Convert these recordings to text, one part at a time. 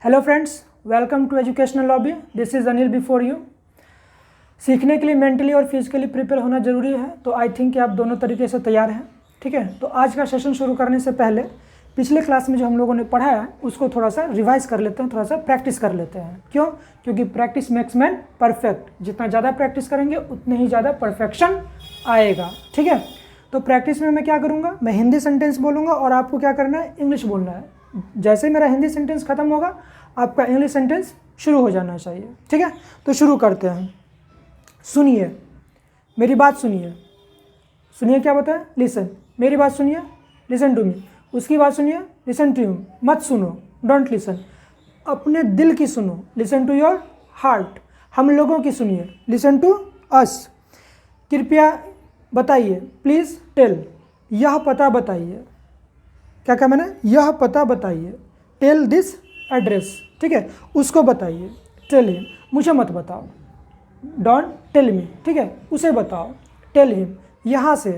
Hello friends, welcome to educational lobby. This is Anil before you. सीखने के लिए mentally और फिजिकली प्रिपेयर होना ज़रूरी है, तो आई थिंक कि आप दोनों तरीके से तैयार हैं। ठीक है, तो आज का सेशन शुरू करने से पहले पिछले क्लास में जो हम लोगों ने पढ़ा है उसको थोड़ा सा रिवाइज कर लेते हैं, थोड़ा सा प्रैक्टिस कर लेते हैं। क्यों? क्योंकि प्रैक्टिस मेक्स मैन परफेक्ट। जितना ज़्यादा प्रैक्टिस करेंगे उतने ही ज़्यादा परफेक्शन आएगा। ठीक है, तो प्रैक्टिस में मैं क्या करूँगा, मैं हिंदी सेंटेंस बोलूँगा और आपको क्या करना है, इंग्लिश बोलना है। जैसे ही मेरा हिंदी सेंटेंस खत्म होगा आपका इंग्लिश सेंटेंस शुरू हो जाना चाहिए। ठीक है, तो शुरू करते हैं। सुनिए, मेरी बात सुनिए। सुनिए क्या बताया? लिसन। मेरी बात सुनिए, लिसन टू मी। उसकी बात सुनिए, लिसन टू हिम। मत सुनो, डोंट लिसन। अपने दिल की सुनो, लिसन टू योर हार्ट। हम लोगों की सुनिए, लिसन टू अस। कृपया बताइए, प्लीज़ टेल। यह पता बताइए। क्या कहा मैंने? यह पता बताइए। Tell this address. ठीक है, उसको बताइए, टेल हिम। मुझे मत बताओ, डोंट टेल मी। ठीक है, उसे बताओ, टेल हिम। यहाँ से,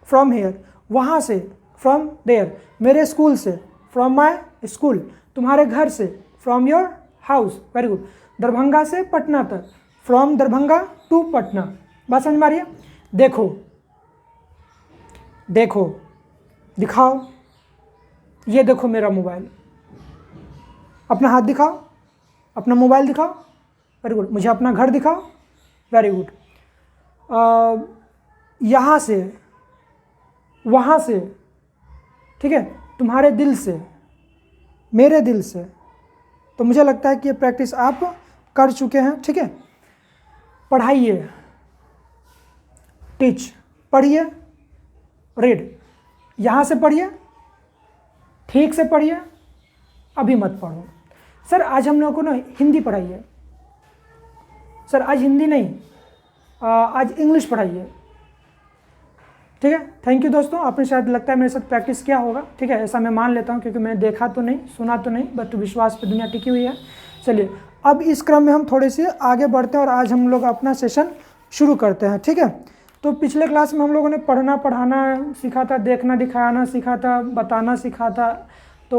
फ्रॉम हेयर। वहाँ से, फ्रॉम देयर। मेरे स्कूल से, फ्रॉम माई स्कूल। तुम्हारे घर से, from your house. Very good. Darbhanga से पटना तक, फ्रॉम दरभंगा टू पटना। बात समझ में आ रही है? देखो, देखो, दिखाओ। ये देखो मेरा मोबाइल। अपना हाथ दिखाओ, अपना मोबाइल दिखाओ। Very good. मुझे अपना घर दिखाओ। Very good. यहाँ से, वहाँ से। ठीक है, तुम्हारे दिल से, मेरे दिल से। तो मुझे लगता है कि ये प्रैक्टिस आप कर चुके हैं। ठीक है, पढ़ाइए, टीच। पढ़िए, रीड। यहाँ से पढ़िए, ठीक से पढ़िए, अभी मत पढ़ो। सर आज हम लोगों को ना हिंदी पढ़ाइए। सर आज हिंदी नहीं, आज इंग्लिश पढ़ाइए। ठीक है, थैंक यू दोस्तों। आपने शायद लगता है मेरे साथ प्रैक्टिस किया होगा। ठीक है, ऐसा मैं मान लेता हूँ क्योंकि मैंने देखा तो नहीं, सुना तो नहीं, बट विश्वास पे दुनिया टिकी हुई है। चलिए, अब इस क्रम में हम थोड़े से आगे बढ़ते हैं और आज हम लोग अपना सेशन शुरू करते हैं। ठीक है, तो पिछले क्लास में हम लोगों ने पढ़ना पढ़ाना सीखा था, देखना दिखाना सीखा था, बताना सीखा था। तो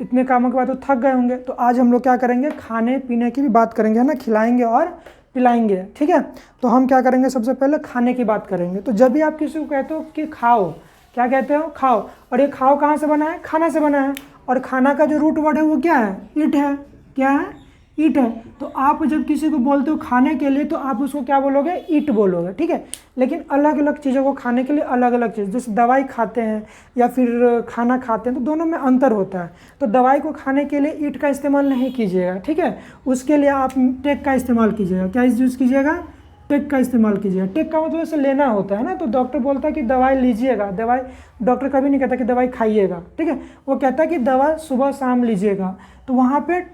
इतने कामों के बाद तो थक गए होंगे। तो आज हम लोग क्या करेंगे, खाने पीने की भी बात करेंगे, है ना, खिलाएंगे और पिलाएंगे। ठीक है, तो हम क्या करेंगे, सबसे पहले खाने की बात करेंगे। तो जब भी आप किसी को कहते हो कि खाओ, क्या कहते हो? खाओ। और ये खाओ कहाँ से बना है? खाना से बना है। और खाना का जो रूट वर्ड है वो क्या है? ईट है। क्या है? ईट है। तो आप जब किसी को बोलते हो खाने के लिए तो आप उसको क्या बोलोगे? ईट बोलोगे। ठीक है, लेकिन अलग अलग चीज़ों को खाने के लिए अलग अलग चीज़, जैसे दवाई खाते हैं या फिर खाना खाते हैं, तो दोनों में अंतर होता है। तो दवाई को खाने के लिए ईट का इस्तेमाल नहीं कीजिएगा। ठीक है, उसके लिए आप टेक का इस्तेमाल कीजिएगा। क्या यूज़ कीजिएगा? टेक का इस्तेमाल कीजिएगा। टेक का मतलब ऐसे लेना होता है ना, तो डॉक्टर बोलता है कि दवाई लीजिएगा। दवाई, डॉक्टर कभी नहीं कहता कि दवाई खाइएगा। ठीक है, वो कहता है कि दवा सुबह शाम लीजिएगा। तो वहाँ पे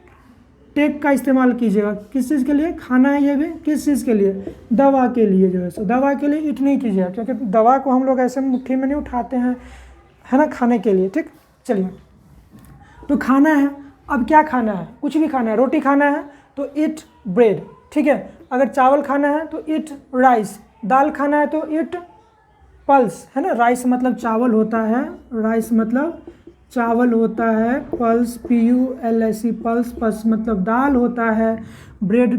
टेक का इस्तेमाल कीजिएगा। किस चीज़ के लिए? खाना है ये भी। किस चीज़ के लिए? दवा के लिए। जो है सो दवा के लिए ईट नहीं कीजिएगा, क्योंकि दवा को हम लोग ऐसे मुट्ठी में नहीं उठाते हैं, है ना, खाने के लिए। ठीक, चलिए, तो खाना है। अब क्या खाना है? कुछ भी खाना है। रोटी खाना है तो ईट ब्रेड। ठीक है, अगर चावल खाना है तो ईट राइस। दाल खाना है तो ईट पल्स, है ना। राइस मतलब चावल होता है, राइस मतलब चावल होता है। Pulse, PULS, pulse. पल्स मतलब दाल होता है। ब्रेड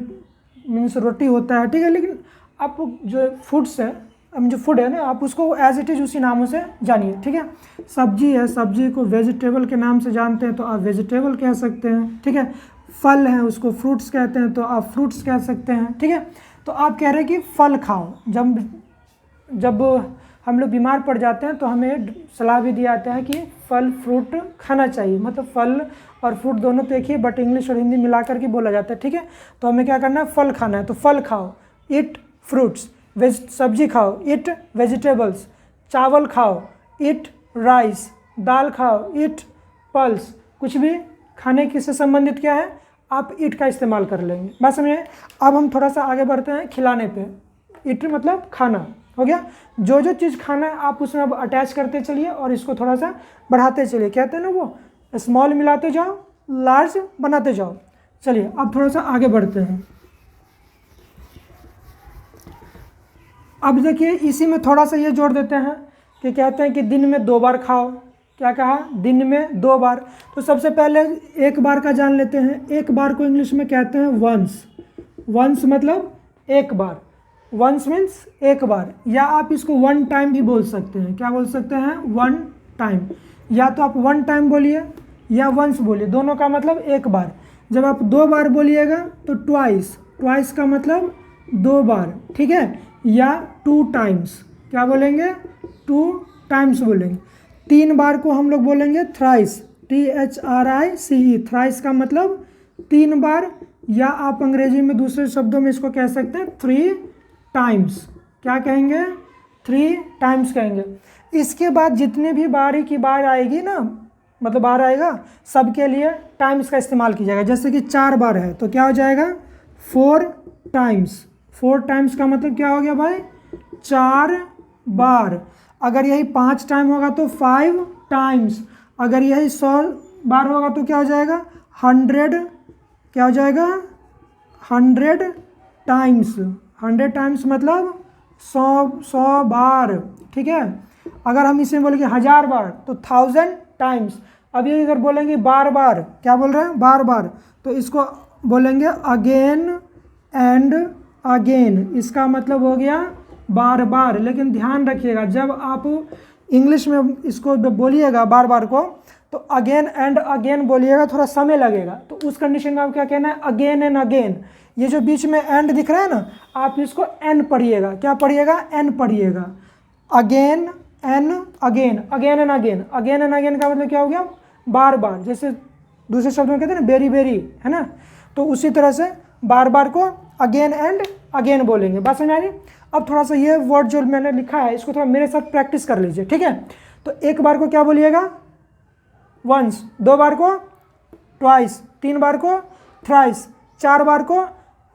मीन्स रोटी होता है। ठीक है, लेकिन आप जो फूड्स है, जो फूड है ना, आप उसको एज इट इज़ उसी नामों से जानिए। ठीक है, सब्जी है, सब्जी को वेजिटेबल के नाम से जानते हैं तो आप वेजिटेबल कह सकते हैं। ठीक है, फल है, उसको फ्रूट्स कहते हैं तो आप फ्रूट्स कह सकते हैं। ठीक है, तो आप कह रहे हैं कि फल खाओ। जब हम लोग बीमार पड़ जाते हैं तो हमें सलाह भी दिया जाता है कि फल फ्रूट खाना चाहिए। मतलब फल और फ्रूट दोनों तो एक ही, बट इंग्लिश और हिंदी मिला करके बोला जाता है। ठीक है, तो हमें क्या करना है? फल खाना है तो फल खाओ, ईट फ्रूट्स। सब्जी खाओ, ईट वेजिटेबल्स। चावल खाओ, ईट राइस। दाल खाओ, ईट पल्स। कुछ भी खाने की से संबंधित क्या है, आप ईट का इस्तेमाल कर लेंगे। बात समझे? अब हम थोड़ा सा आगे बढ़ते हैं खिलाने पे। ईट मतलब खाना हो गया। जो जो चीज़ खाना है आप उसमें अब अटैच करते चलिए और इसको थोड़ा सा बढ़ाते चलिए। कहते हैं ना वो, स्मॉल मिलाते जाओ, लार्ज बनाते जाओ। चलिए, अब थोड़ा सा आगे बढ़ते हैं। अब देखिए, इसी में थोड़ा सा ये जोड़ देते हैं कि कहते हैं कि दिन में 2 बार खाओ। क्या कहा, दिन में 2 बार। तो सबसे पहले 1 बार का जान लेते हैं। 1 बार को इंग्लिश में कहते हैं वंस। वंस मतलब 1 बार, वंस मीन्स 1 बार, या आप इसको 1 टाइम भी बोल सकते हैं। क्या बोल सकते हैं, 1 टाइम। या तो आप 1 टाइम बोलिए या वंस बोलिए, दोनों का मतलब 1 बार। जब आप 2 बार बोलिएगा तो ट्वाइस, ट्वाइस का मतलब 2 बार, ठीक है। या 2 टाइम्स, क्या बोलेंगे, 2 टाइम्स बोलेंगे। 3 बार को हम लोग बोलेंगे थ्राइस, THRICE, थ्राइस का मतलब 3 बार, या आप अंग्रेजी में दूसरे शब्दों में इसको कह सकते हैं 3 टाइम्स। क्या कहेंगे, 3 टाइम्स कहेंगे। इसके बाद जितने भी बारी की बार आएगी ना, मतलब बार आएगा, सबके लिए टाइम्स का इस्तेमाल किया जाएगा। जैसे कि 4 बार है तो क्या हो जाएगा, 4 टाइम्स। 4 टाइम्स का मतलब क्या हो गया भाई, 4 बार। अगर यही 5 टाइम होगा तो 5 टाइम्स। अगर यही 100 बार होगा तो क्या हो जाएगा, 100, क्या हो जाएगा, 100 टाइम्स। 100 टाइम्स मतलब 100 बार, ठीक है। अगर हम इसे बोलेंगे 1000 बार तो 1000 टाइम्स। अब ये अगर बोलेंगे बार बार, क्या बोल रहे हैं, बार बार, तो इसको बोलेंगे अगेन एंड अगेन। इसका मतलब हो गया बार बार। लेकिन ध्यान रखिएगा, जब आप इंग्लिश में इसको बोलिएगा बार बार को, तो अगेन एंड अगेन बोलिएगा, थोड़ा समय लगेगा। तो उस कंडीशन में आप क्या कहना है, अगेन एंड अगेन। ये जो बीच में एंड दिख रहा है ना, आप इसको एन पढ़िएगा। क्या पढ़िएगा, एन पढ़िएगा। Again and again, again and again. Again and again का मतलब क्या हो गया, बार बार। जैसे दूसरे शब्दों में कहते हैं ना बेरी बेरी, है ना, तो उसी तरह से बार बार को अगेन एंड अगेन बोलेंगे। बात समझ आ रही। अब थोड़ा सा ये वर्ड जो मैंने लिखा है इसको थोड़ा मेरे साथ प्रैक्टिस कर लीजिए, ठीक है। तो 1 बार को क्या बोलिएगा, वंस। 2 बार को ट्वाइस, 3 बार को थ्राइस, 4 बार को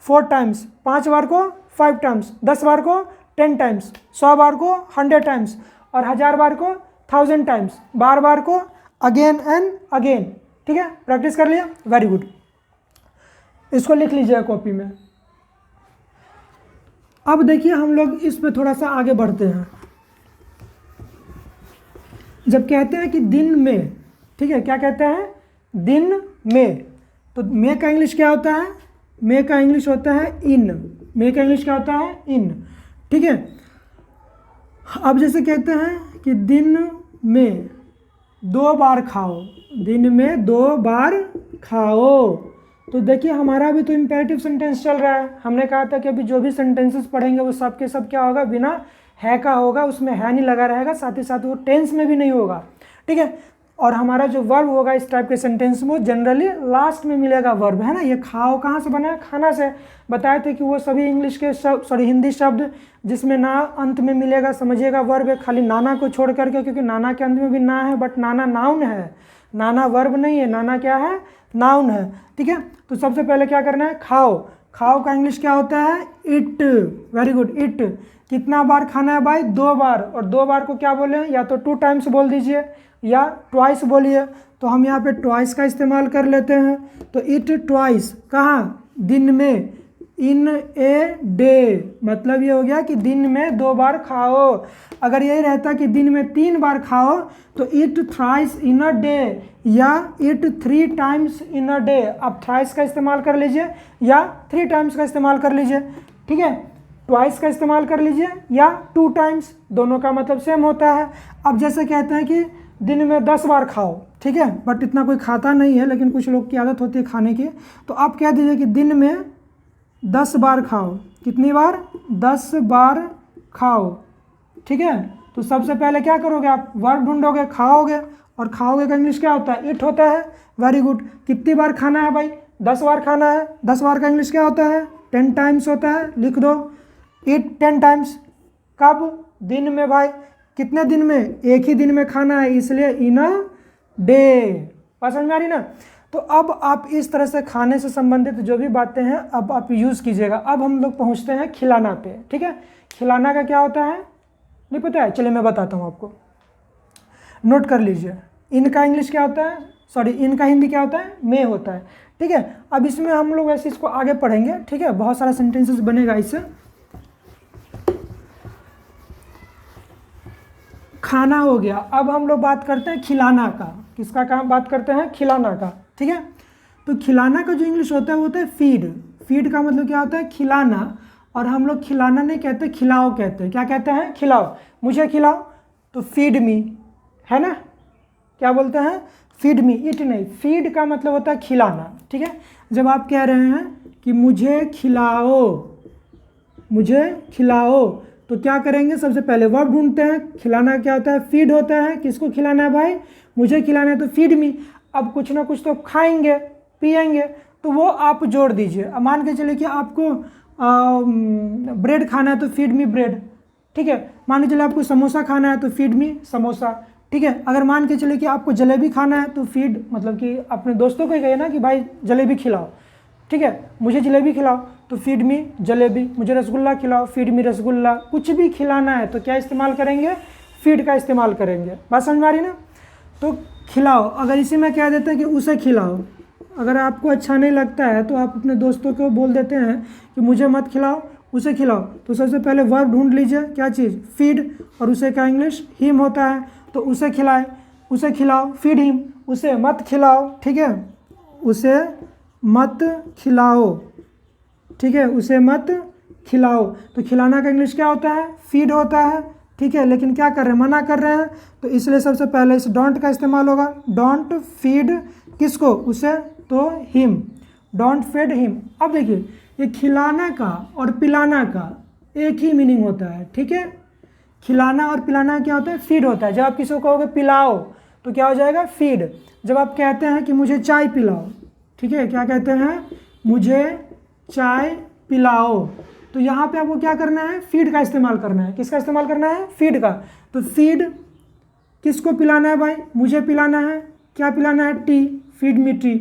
4 टाइम्स, 5 बार को 5 टाइम्स, 10 बार को 10 टाइम्स, 100 बार को 100 टाइम्स, और 1000 बार को 1000 टाइम्स। बार बार को अगेन एंड अगेन, ठीक है। प्रैक्टिस कर लिया, वेरी गुड। इसको लिख लीजिएगा कॉपी में। अब देखिए हम लोग इस पे थोड़ा सा आगे बढ़ते हैं। जब कहते हैं कि दिन में, ठीक है, क्या कहते हैं, दिन में, तो मे का इंग्लिश क्या होता है, मे का इंग्लिश होता है इन। मे का इंग्लिश क्या होता है, इन, ठीक है। अब जैसे कहते हैं कि दिन में 2 बार खाओ, दिन में 2 बार खाओ, तो देखिए हमारा भी तो इम्पेरेटिव सेंटेंस चल रहा है। हमने कहा था कि अभी जो भी सेंटेंसेस पढ़ेंगे वो सब के सब क्या होगा, बिना है का होगा, उसमें है नहीं लगा रहेगा, साथ ही साथ वो टेंस में भी नहीं होगा, ठीक है। और हमारा जो वर्ब होगा इस टाइप के सेंटेंस में, वो जनरली लास्ट में मिलेगा वर्ब, है ना। ये खाओ कहाँ से बना है, खाना से। बताए थे कि वो सभी इंग्लिश के हिंदी शब्द जिसमें ना अंत में मिलेगा, समझिएगा, वर्ब है, खाली नाना को छोड़ करके, क्योंकि नाना के अंत में भी ना है, बट नाना नाउन है, नाना वर्ब नहीं है, नाना क्या है, नाउन है, ठीक है। तो सबसे पहले क्या करना है, खाओ। खाओ का इंग्लिश क्या होता है, इट। Very good, it. कितना बार खाना है भाई, 2 बार। और 2 बार को क्या बोले, या तो 2 टाइम्स बोल दीजिए या ट्वाइस बोलिए। तो हम यहाँ पे ट्वाइस का इस्तेमाल कर लेते हैं। तो इट ट्वाइस, कहाँ, दिन में, इन ए डे, मतलब ये हो गया कि दिन में 2 बार खाओ। अगर यही रहता कि दिन में 3 बार खाओ तो eat thrice in a day, या eat 3 times in a day. आप थ्राइस का इस्तेमाल कर लीजिए या 3 टाइम्स का इस्तेमाल कर लीजिए, ठीक है। ट्वाइस का इस्तेमाल कर लीजिए या 2 टाइम्स, दोनों का मतलब सेम होता है। अब जैसे कहते हैं कि दिन में 10 बार खाओ, ठीक है, बट इतना कोई खाता नहीं है, लेकिन कुछ लोग की आदत होती है खाने की। तो आप कह दीजिए कि दिन में 10 बार खाओ। कितनी बार, 10 बार खाओ, ठीक है। तो सबसे पहले क्या करोगे, आप वर्ब ढूंढोगे, खाओगे, और खाओगे का इंग्लिश क्या होता है, इट होता है। Very good. कितनी बार खाना है भाई, 10 बार खाना है। 10 बार का इंग्लिश क्या होता है, 10 टाइम्स होता है। लिख दो, इट 10 टाइम्स। कब, दिन में भाई। कितने दिन में, एक ही दिन में खाना है, इसलिए इन अ डे। समझ में आ रही ना। तो अब आप इस तरह से खाने से संबंधित जो भी बातें हैं अब आप यूज़ कीजिएगा। अब हम लोग पहुंचते हैं खिलाना पे, ठीक है। खिलाना का क्या होता है, नहीं पता है, चलिए मैं बताता हूँ आपको, नोट कर लीजिए। इनका इंग्लिश क्या होता है, सॉरी, इनका हिंदी क्या होता है, में होता है, ठीक है। अब इसमें हम लोग ऐसे इसको आगे पढ़ेंगे, ठीक है, बहुत सारा सेंटेंसेस बनेगा इससे। खाना हो गया। अब हम लोग बात करते हैं खिलाना का। किसका काम बात करते हैं? खिलाना का। ठीक है, तो खिलाना का जो इंग्लिश होता है वो होता है फीड। फीड का मतलब क्या होता है? खिलाना। और हम लोग खिलाना नहीं कहते, खिलाओ कहते हैं। क्या कहते हैं? खिलाओ, मुझे खिलाओ तो फीड मी, है ना? क्या बोलते हैं? फीड मी, इट नहीं। फीड का मतलब होता है खिलाना। ठीक है, जब आप कह रहे हैं कि मुझे खिलाओ, मुझे खिलाओ, तो क्या करेंगे? सबसे पहले वर्ब ढूंढते हैं। खिलाना क्या होता है? फीड होता है। किसको खिलाना है भाई? मुझे खिलाना है, तो फीड मी। अब कुछ ना कुछ तो खाएंगे पिएंगे, तो वो आप जोड़ दीजिए। अब मान के चलिए कि आपको ब्रेड खाना है तो फीड मी ब्रेड। ठीक है, मान के चलिए आपको समोसा खाना है तो फीड मी समोसा। ठीक है, अगर मान के चलिए कि आपको जलेबी खाना है तो फीड, मतलब कि अपने दोस्तों को ही कहिए ना कि भाई जलेबी खिलाओ। ठीक है, मुझे जलेबी खिलाओ तो फीड मी जलेबी। मुझे रसगुल्ला खिलाओ, फीड मी रसगुल्ला। कुछ भी खिलाना है तो क्या इस्तेमाल करेंगे? फीड का इस्तेमाल करेंगे। बात समझ में आ रही ना? तो खिलाओ, अगर इसी में कह देते हैं कि उसे खिलाओ, अगर आपको अच्छा नहीं लगता है तो आप अपने दोस्तों को बोल देते हैं कि मुझे मत खिलाओ, उसे खिलाओ। तो सबसे पहले वर्ब ढूंढ लीजिए, क्या चीज़? फीड। और उसे का इंग्लिश हिम होता है, तो उसे खिलाए, उसे खिलाओ, फीड हिम। उसे मत खिलाओ, ठीक है, उसे मत खिलाओ। ठीक है, उसे मत खिलाओ। तो खिलाना का इंग्लिश क्या होता है? फीड होता है। ठीक है, लेकिन क्या कर रहे हैं? मना कर रहे हैं, तो इसलिए सबसे पहले इस डोंट का इस्तेमाल होगा। डोंट फीड किसको? उसे, तो हिम। Don't feed him. अब देखिए, ये खिलाना का और पिलाना का एक ही मीनिंग होता है। ठीक है, खिलाना और पिलाना क्या होता है? फीड होता है। जब आप किसी को कहोगे पिलाओ तो क्या हो जाएगा? फीड। जब आप कहते हैं कि मुझे चाय पिलाओ, ठीक है, क्या कहते हैं? मुझे चाय पिलाओ, तो यहाँ पे आपको क्या करना है? फीड का इस्तेमाल करना है। किसका इस्तेमाल करना है? फीड का। तो फीड किसको पिलाना है भाई? मुझे पिलाना है। क्या पिलाना है? T, feed me T.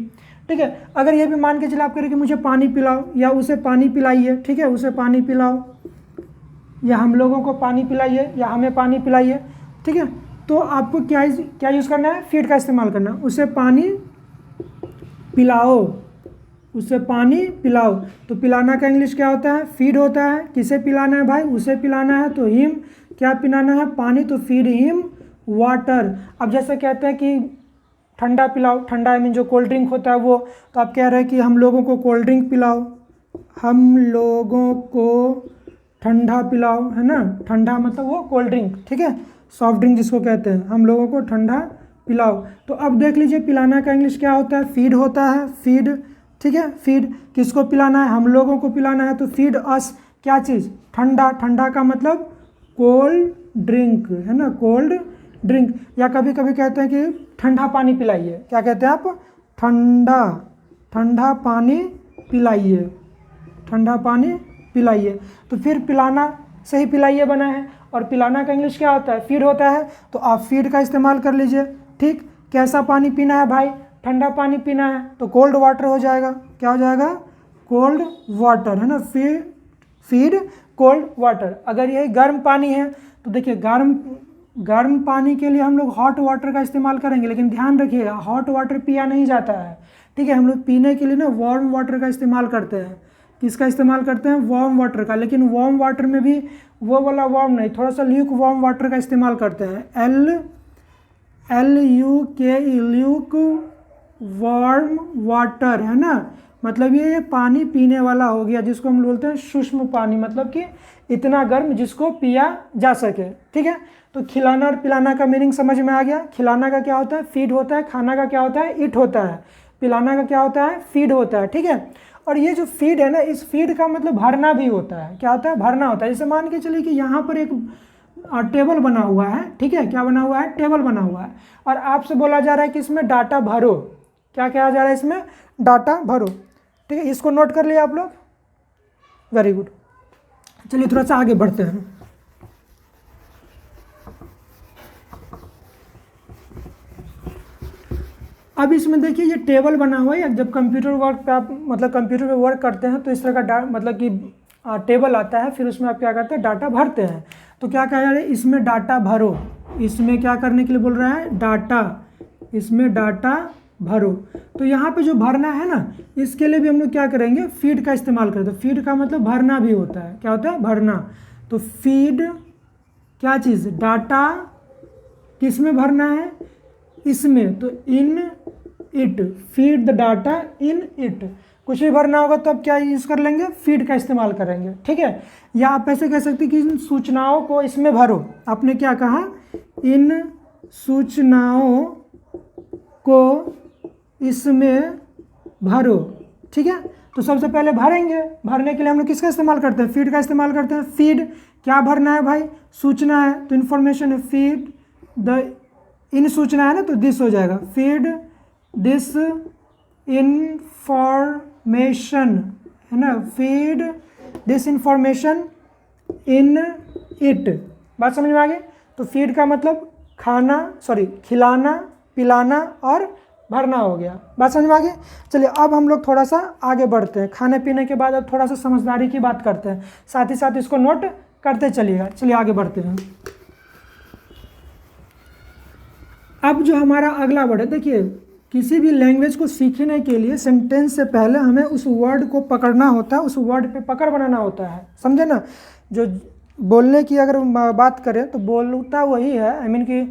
ठीक है, अगर ये भी मान के चले आप करें कि मुझे पानी पिलाओ या उसे पानी पिलाइए, ठीक है, उसे पानी पिलाओ या हम लोगों को पानी पिलाइए या हमें पानी पिलाइए। ठीक है, तो आपको क्या यूज़ करना है? फीड का इस्तेमाल करना है। उसे पानी पिलाओ, उसे पानी पिलाओ। तो पिलाना का इंग्लिश क्या होता है? फीड होता है। किसे पिलाना है भाई? उसे पिलाना है, तो हिम। क्या पिलाना है? पानी, तो फीड हिम वाटर। अब जैसे कहते हैं कि ठंडा पिलाओ, ठंडा आई मीन जो कोल्ड ड्रिंक होता है वो, तो आप कह रहे हैं कि हम लोगों को कोल्ड ड्रिंक पिलाओ, हम लोगों को ठंडा पिलाओ, है ना? ठंडा मतलब वो कोल्ड ड्रिंक, ठीक है, सॉफ्ट ड्रिंक जिसको कहते हैं, हम लोगों को ठंडा पिलाओ। तो अब देख लीजिए, पिलाना का इंग्लिश क्या होता है? फीड होता है। फीड, ठीक है, फीड किसको पिलाना है? हम लोगों को पिलाना है, तो फीड अस। क्या चीज़? ठंडा। ठंडा का मतलब कोल्ड ड्रिंक, है ना? Cold drink. या कभी कभी कहते हैं कि ठंडा पानी पिलाइए। क्या कहते हैं आप? ठंडा, ठंडा पानी पिलाइए, ठंडा पानी पिलाइए। तो फिर पिलाना से ही पिलाइए बना है, और पिलाना का इंग्लिश क्या होता है? फीड होता है। तो आप फीड का इस्तेमाल कर लीजिए। ठीक, कैसा पानी पीना है भाई? ठंडा पानी पीना है, तो कोल्ड वाटर हो जाएगा। क्या हो जाएगा? कोल्ड वाटर, है ना? Feed cold water. अगर यही गर्म पानी है तो देखिए, गर्म पानी के लिए हम लोग हॉट वाटर का इस्तेमाल करेंगे, लेकिन ध्यान रखिएगा हॉट वाटर पिया नहीं जाता है। ठीक है, हम लोग पीने के लिए ना वार्म वाटर का इस्तेमाल करते हैं। किसका इस्तेमाल करते हैं? वार्म वाटर का। लेकिन वार्म वाटर में भी वो वाला वार्म नहीं, थोड़ा सा ल्यूक वार्म वाटर का इस्तेमाल करते हैं। LUK, ल्यूक वार्म वाटर, है ना? मतलब ये पानी पीने वाला हो गया, जिसको हम बोलते हैं सूक्ष्म पानी, मतलब कि इतना गर्म जिसको पिया जा सके। ठीक है, तो खिलाना और पिलाना का मीनिंग समझ में आ गया। खिलाना का क्या होता है? फीड होता है। खाना का क्या होता है? ईट होता है। पिलाना का क्या होता है? फीड होता है। ठीक है, और ये जो फीड है ना, इस फीड का मतलब भरना भी होता है। क्या होता है? भरना होता है। जैसे मान के चलिए कि यहाँ पर एक टेबल बना हुआ है, ठीक है, क्या बना हुआ है? टेबल बना हुआ है, और आपसे बोला जा रहा है कि इसमें डाटा भरो। क्या कहा जा रहा है? इसमें डाटा भरो। ठीक है, इसको नोट कर लिया आप लोग? Very good. चलिए थोड़ा सा आगे बढ़ते हैं। अब इसमें देखिए, ये टेबल बना हुआ है। जब कंप्यूटर वर्क पे आप मतलब कंप्यूटर पे वर्क करते हैं तो इस तरह का मतलब कि टेबल आता है, फिर उसमें आप क्या करते हैं? डाटा भरते हैं। तो क्या कहा जा रहा है? इसमें डाटा भरो। इसमें क्या करने के लिए बोल रहा है? डाटा, इसमें डाटा भरो। तो यहाँ पे जो भरना है ना, इसके लिए भी हम लोग क्या करेंगे? फीड का इस्तेमाल करते हैं। फीड का मतलब भरना भी होता है। क्या होता है? भरना। तो फीड क्या चीज़? डाटा किस में भरना है, इसमें, तो in it, feed the data in it. कुछ भी भरना होगा तो अब क्या यूज़ कर लेंगे, फीड का इस्तेमाल करेंगे, ठीक है। या आप ऐसे कह सकते हैं कि इन सूचनाओं को इसमें भरो। आपने क्या कहा, इन सूचनाओं को इसमें भरो, ठीक है। तो सबसे पहले भरेंगे, भरने के लिए हम लोग किसका इस्तेमाल करते हैं, फीड का इस्तेमाल करते हैं। फीड क्या भरना है भाई, सूचना है, तो इन्फॉर्मेशन है। फीड द, इन सूचना है ना, तो दिस हो जाएगा, फीड दिस इन्फॉर्मेशन, है ना, feed this information in it. बात समझ में आ गई। तो फीड का मतलब खाना, सॉरी खिलाना, पिलाना और भरना हो गया। बात समझ में आ गई। चलिए अब हम लोग थोड़ा सा आगे बढ़ते हैं। खाने पीने के बाद अब थोड़ा सा समझदारी की बात करते हैं, साथ ही साथ इसको नोट करते चलिएगा। चलिए आगे बढ़ते हैं। अब जो हमारा अगला वर्ड है, देखिए किसी भी लैंग्वेज को सीखने के लिए सेंटेंस से पहले हमें उस वर्ड को पकड़ना होता है, उस वर्ड पे पकड़ बनाना होता है, समझे ना। जो बोलने की अगर बात करें तो बोलता वही है, आई मीन कि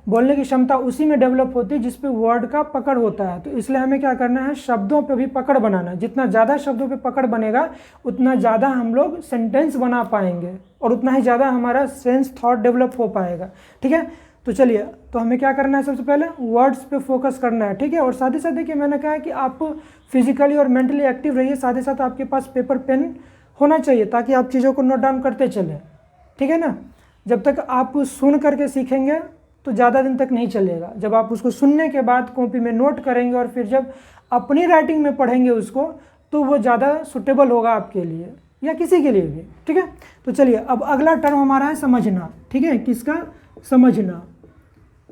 बोलने की क्षमता उसी में डेवलप होती है जिस पे वर्ड का पकड़ होता है। तो इसलिए हमें क्या करना है, शब्दों पे भी पकड़ बनाना है। जितना ज़्यादा शब्दों पे पकड़ बनेगा उतना ज़्यादा हम लोग सेंटेंस बना पाएंगे और उतना ही ज़्यादा हमारा सेंस थॉट डेवलप हो पाएगा, ठीक है। तो चलिए, तो हमें क्या करना है, सबसे पहले वर्ड्स पे फोकस करना है, ठीक है। और साथ ही साथ देखिए मैंने कहा है कि आप फिजिकली और मेंटली एक्टिव रहिए, साथ ही साथ आपके पास पेपर पेन होना चाहिए ताकि आप चीज़ों को नोट डाउन करते चलें, ठीक है ना। जब तक आप सुन करके सीखेंगे तो ज़्यादा दिन तक नहीं चलेगा। जब आप उसको सुनने के बाद कॉपी में नोट करेंगे और फिर जब अपनी राइटिंग में पढ़ेंगे उसको, तो वो ज़्यादा सुटेबल होगा आपके लिए या किसी के लिए भी, ठीक है। तो चलिए अब अगला टर्म हमारा है समझना, ठीक है। किसका, समझना।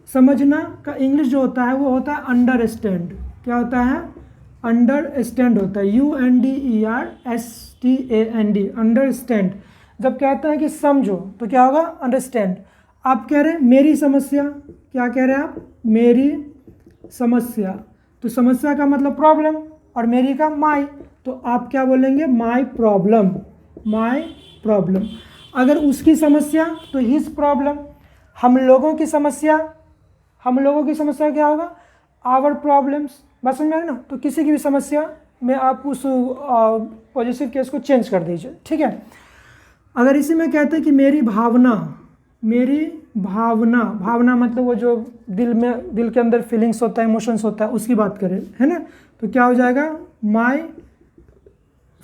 समझना का इंग्लिश जो होता है वो होता है अंडरस्टैंड। क्या होता है, अंडरस्टैंड होता है, UNDERSTAND, अंडरस्टैंड। जब कहते हैं कि समझो तो क्या होगा, अंडरस्टैंड। आप कह रहे हैं मेरी समस्या, क्या कह रहे हैं आप, मेरी समस्या। तो समस्या का मतलब प्रॉब्लम और मेरी का माई, तो आप क्या बोलेंगे, माई प्रॉब्लम, माई प्रॉब्लम। अगर उसकी समस्या तो हिज प्रॉब्लम। हम लोगों की समस्या, हम लोगों की समस्या क्या होगा, आवर प्रॉब्लम्स। बस समझ में आया ना। तो किसी की भी समस्या में आप उस पॉजिटिव केस को चेंज कर दीजिए, ठीक है। अगर इसी में कहते हैं कि मेरी भावना, मेरी भावना, भावना मतलब वो जो दिल में, दिल के अंदर फीलिंग्स होता है, इमोशंस होता है, उसकी बात करें, है ना। तो क्या हो जाएगा, माई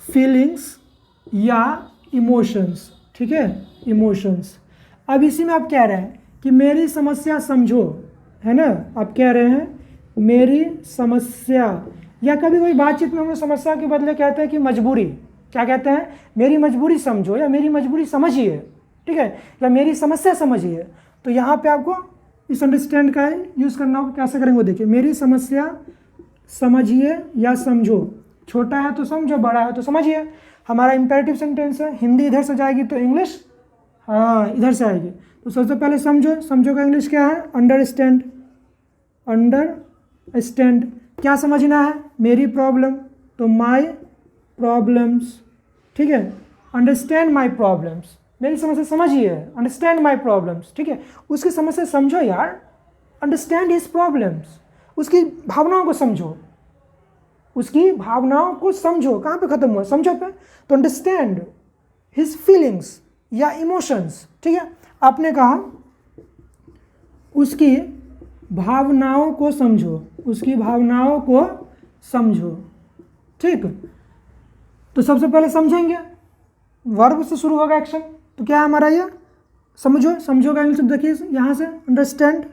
फीलिंग्स या इमोशंस, ठीक है, इमोशंस। अब इसी में आप कह रहे हैं कि मेरी समस्या समझो, है ना। आप कह रहे हैं मेरी समस्या, या कभी कोई बातचीत में हम समस्या के बदले कहते हैं कि मजबूरी। क्या कहते हैं, मेरी मजबूरी समझो या मेरी मजबूरी समझिए, ठीक है, या मेरी समस्या समझिए। तो यहाँ पे आपको इस अंडरस्टैंड का यूज़ करना होगा। कैसे करेंगे वो देखिए, मेरी समस्या समझिए या समझो। छोटा है तो समझो, बड़ा है तो समझिए। हमारा इम्पेरेटिव सेंटेंस है, हिंदी इधर से जाएगी तो इंग्लिश हाँ इधर से आएगी। तो सबसे पहले समझो, समझो का इंग्लिश क्या है, अंडरस्टैंड, अंडरस्टैंड। क्या समझना है, मेरी प्रॉब्लम, तो माई प्रॉब्लम्स, ठीक है। अंडरस्टैंड माई प्रॉब्लम्स, मेरी समस्या समझिए, अंडरस्टैंड माई प्रॉब्लम्स, ठीक है। उसकी समस्या समझो यार, अंडरस्टैंड हिज प्रॉब्लम्स, उसकी भावनाओं को समझो, उसकी भावनाओं को समझो। कहाँ पे खत्म हुआ, समझो पे। तो अंडरस्टैंड हिज फीलिंग्स या इमोशंस, ठीक है। आपने कहा उसकी भावनाओं को समझो, उसकी भावनाओं को समझो, ठीक। तो सबसे पहले समझेंगे, वर्ब से शुरू होगा एक्शन। तो क्या है हमारा ये, समझो। समझो का इंग्लिश देखिए यहाँ से, अंडरस्टैंड,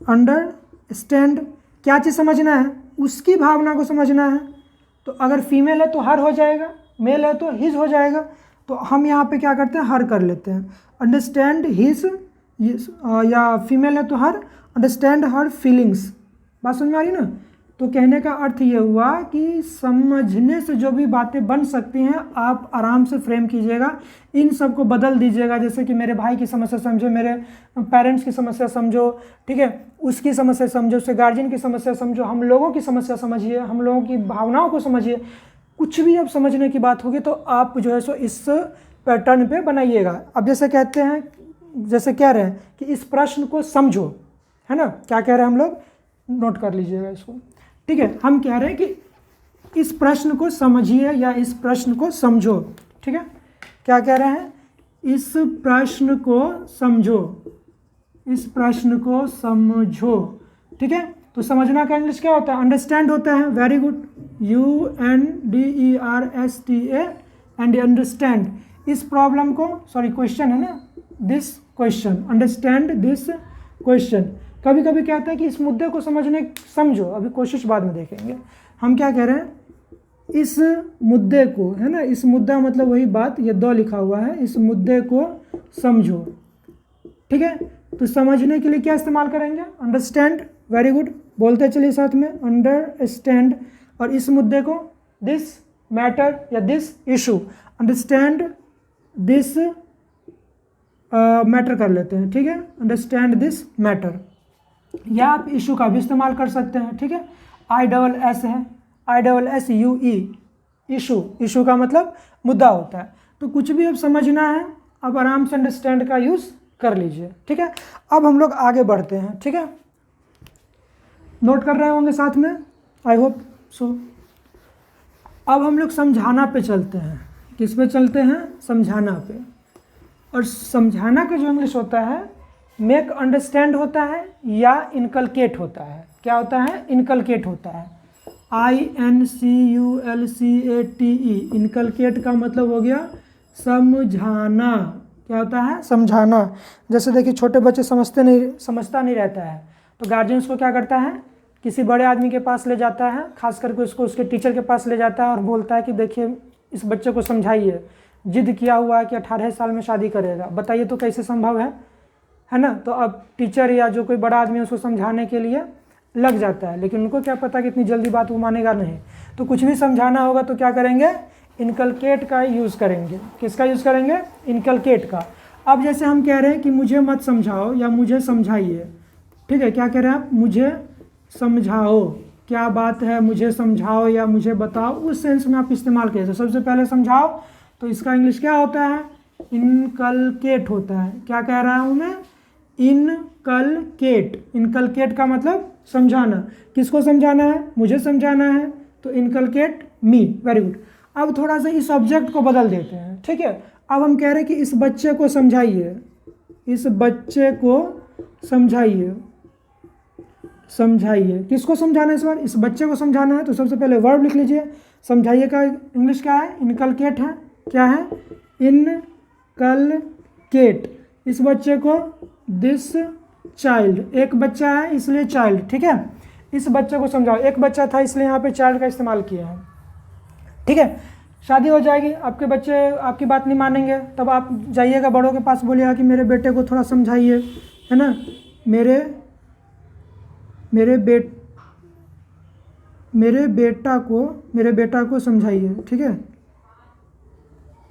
अंडरस्टैंड। क्या चीज़ समझना है, उसकी भावना को समझना है। तो अगर फीमेल है तो हर हो जाएगा, मेल है तो हिज हो जाएगा। तो हम यहाँ पे क्या करते हैं, हर कर लेते हैं। अंडरस्टैंड हिज, या फीमेल है तो हर, अंडरस्टैंड हर फीलिंग्स। बात समझ में आ रही ना। तो कहने का अर्थ ये हुआ कि समझने से जो भी बातें बन सकती हैं आप आराम से फ्रेम कीजिएगा, इन सब को बदल दीजिएगा। जैसे कि मेरे भाई की समस्या समझो, मेरे पेरेंट्स की समस्या समझो, ठीक है, उसकी समस्या समझो, उसके गार्जियन की समस्या समझो, हम लोगों की समस्या समझिए, हम लोगों की भावनाओं को समझिए। कुछ भी अब समझने की बात होगी तो आप जो है सो इस पैटर्न पे बनाइएगा। अब जैसे कहते हैं जैसे कह रहे हैं कि इस प्रश्न को समझो, है ना, क्या कह रहे हैं हम लोग, नोट कर लीजिएगा इसको, ठीक है। हम कह रहे हैं कि इस प्रश्न को समझिए या इस प्रश्न को समझो, ठीक है। क्या कह रहे हैं, इस प्रश्न को समझो, इस प्रश्न को समझो, ठीक है। तो समझना का इंग्लिश क्या होता है, अंडरस्टैंड होता है, very good, UNDERSTA and understand. इस प्रॉब्लम को, सॉरी क्वेश्चन है ना, this question, understand this question. कभी कभी क्या होता है कि इस मुद्दे को समझो, अभी कोशिश बाद में देखेंगे। हम क्या कह रहे हैं, इस मुद्दे को, है ना, इस मुद्दा मतलब वही बात, ये दो लिखा हुआ है, इस मुद्दे को समझो, ठीक है। तो समझने के लिए क्या इस्तेमाल करेंगे, अंडरस्टैंड, वेरी गुड, बोलते चलिए साथ में, अंडरस्टैंड। और इस मुद्दे को दिस मैटर या this issue, understand this matter कर लेते हैं, ठीक है, अंडरस्टैंड दिस मैटर। या आप इशू का भी इस्तेमाल कर सकते हैं, ठीक है, ISS है, ISSUE, इशू, इशू का मतलब मुद्दा होता है। तो कुछ भी अब समझना है, अब आराम से अंडरस्टैंड का यूज़ कर लीजिए, ठीक है। अब हम लोग आगे बढ़ते हैं, ठीक है, नोट कर रहे होंगे साथ में, आई होप सो। अब हम लोग समझाना पे चलते हैं, किस पे चलते हैं, समझाना पे। और समझाना का जो इंग्लिश होता है, मेक अंडरस्टैंड होता है या इनकलकेट होता है, क्या होता है, इनकलकेट होता है, INCULCATE, इनकलकेट का मतलब हो गया समझाना, क्या होता है, समझाना। जैसे देखिए छोटे बच्चे समझता नहीं रहता है, तो गार्जियन उसको क्या करता है, किसी बड़े आदमी के पास ले जाता है, खास करके उसको उसके टीचर के पास ले जाता है और बोलता है कि देखिए इस बच्चे को समझाइए, जिद किया हुआ है कि 18 साल में शादी करेगा, बताइए तो कैसे संभव है ना। तो अब टीचर या जो कोई बड़ा आदमी उसको समझाने के लिए लग जाता है, लेकिन उनको क्या पता कि इतनी जल्दी बात वो मानेगा नहीं। तो कुछ भी समझाना होगा तो क्या करेंगे, इनकलकेट का यूज़ करेंगे। किसका यूज़ करेंगे, इनकलकेट का। अब जैसे हम कह रहे हैं कि मुझे मत समझाओ या मुझे समझाइए, ठीक है, क्या कह रहे हैं आप, मुझे समझाओ, क्या बात है, मुझे समझाओ या मुझे बताओ, उस सेंस में आप इस्तेमाल करें। तो सबसे पहले समझाओ, तो इसका इंग्लिश क्या होता है, इनकलकेट होता है। क्या कह रहा हूँ मैं, इनकलकेट। इनकलकेट का मतलब समझाना। किसको समझाना है, मुझे समझाना है, तो इनकलकेट मी, वेरी गुड। अब थोड़ा सा इस ऑब्जेक्ट को बदल देते हैं, ठीक है। अब हम कह रहे हैं कि इस बच्चे को समझाइए, इस बच्चे को समझाइए, समझाइए। किसको समझाना है इस बार, इस बच्चे को समझाना है। तो सबसे पहले वर्ब लिख लीजिए, समझाइए का इंग्लिश क्या है, इनकलकेट है, क्या है, इनकलकेट। इस बच्चे को दिस चाइल्ड, एक बच्चा है इसलिए चाइल्ड, ठीक है, इस बच्चे को समझाओ। एक बच्चा था इसलिए यहाँ पे चाइल्ड का इस्तेमाल किया है, ठीक है। शादी हो जाएगी, आपके बच्चे आपकी बात नहीं मानेंगे, तब आप जाइएगा बड़ों के पास, बोलिएगा कि मेरे बेटे को थोड़ा समझाइए, है ना, मेरे बेटा को समझाइए, ठीक है,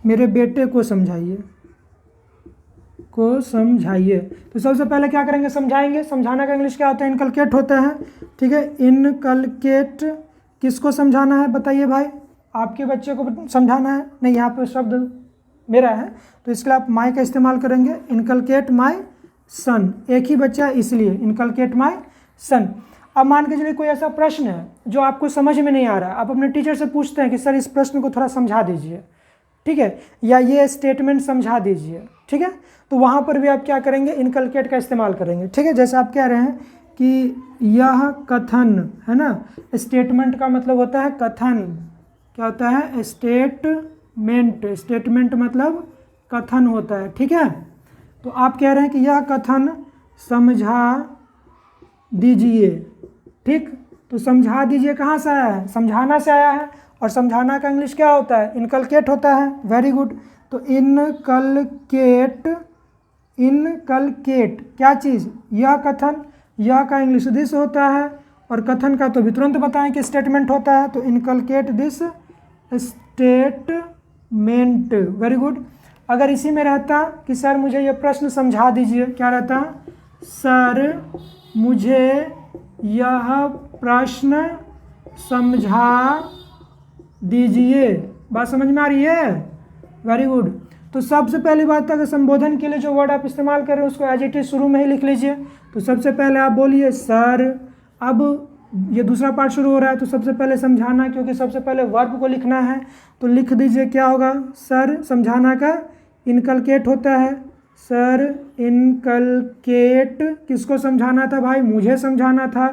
मेरे बेटे को समझाइए, तो सबसे पहले क्या करेंगे, समझाएंगे। समझाना का इंग्लिश क्या होता है, इनकलकेट होता है, ठीक है। इनकलकेट किसको समझाना है, बताइए भाई, आपके बच्चे को समझाना है, नहीं यहाँ पे शब्द मेरा है तो इसके लिए आप माई का इस्तेमाल करेंगे, इनकलकेट माई सन, एक ही बच्चा है इसलिए इनकलकेट माई सन। अब मान के चलिए कोई ऐसा प्रश्न है जो आपको समझ में नहीं आ रहा है, आप अपने टीचर से पूछते हैं कि सर इस प्रश्न को थोड़ा समझा दीजिए, ठीक है, या ये स्टेटमेंट समझा दीजिए, ठीक है। तो वहाँ पर भी आप क्या करेंगे, इनकलकेट का इस्तेमाल करेंगे, ठीक है। जैसे आप कह रहे हैं कि यह कथन, है ना, स्टेटमेंट का मतलब होता है कथन, क्या होता है, स्टेटमेंट, स्टेटमेंट मतलब कथन होता है, ठीक है। तो आप कह रहे हैं कि यह कथन समझा दीजिए, ठीक। तो समझा दीजिए कहाँ से आया है, समझाना से आया है, और समझाना का इंग्लिश क्या होता है, इनकलकेट होता है, वेरी गुड। तो इनकलकेट, इनकलकेट क्या चीज़, यह कथन, यह का इंग्लिश दिस होता है, और कथन का तो भी तुरंत बताएं कि स्टेटमेंट होता है, तो inculcate this statement, very good. अगर इसी में रहता कि सर मुझे ये प्रश्न समझा दीजिए, क्या रहता, सर मुझे यह प्रश्न समझा दीजिए, बात समझ में आ रही है, वेरी गुड। तो सबसे पहली बात, अगर संबोधन के लिए जो वर्ड आप इस्तेमाल कर रहे हैं उसको एज इट इज शुरू में ही लिख लीजिए। तो सबसे पहले आप बोलिए सर। अब ये दूसरा पार्ट शुरू हो रहा है, तो सबसे पहले समझाना, क्योंकि सबसे पहले वर्ब को लिखना है, तो लिख दीजिए क्या होगा, सर। समझाना का इनकलकेट होता है, सर इनकलकेट। किसको समझाना था भाई? मुझे समझाना था।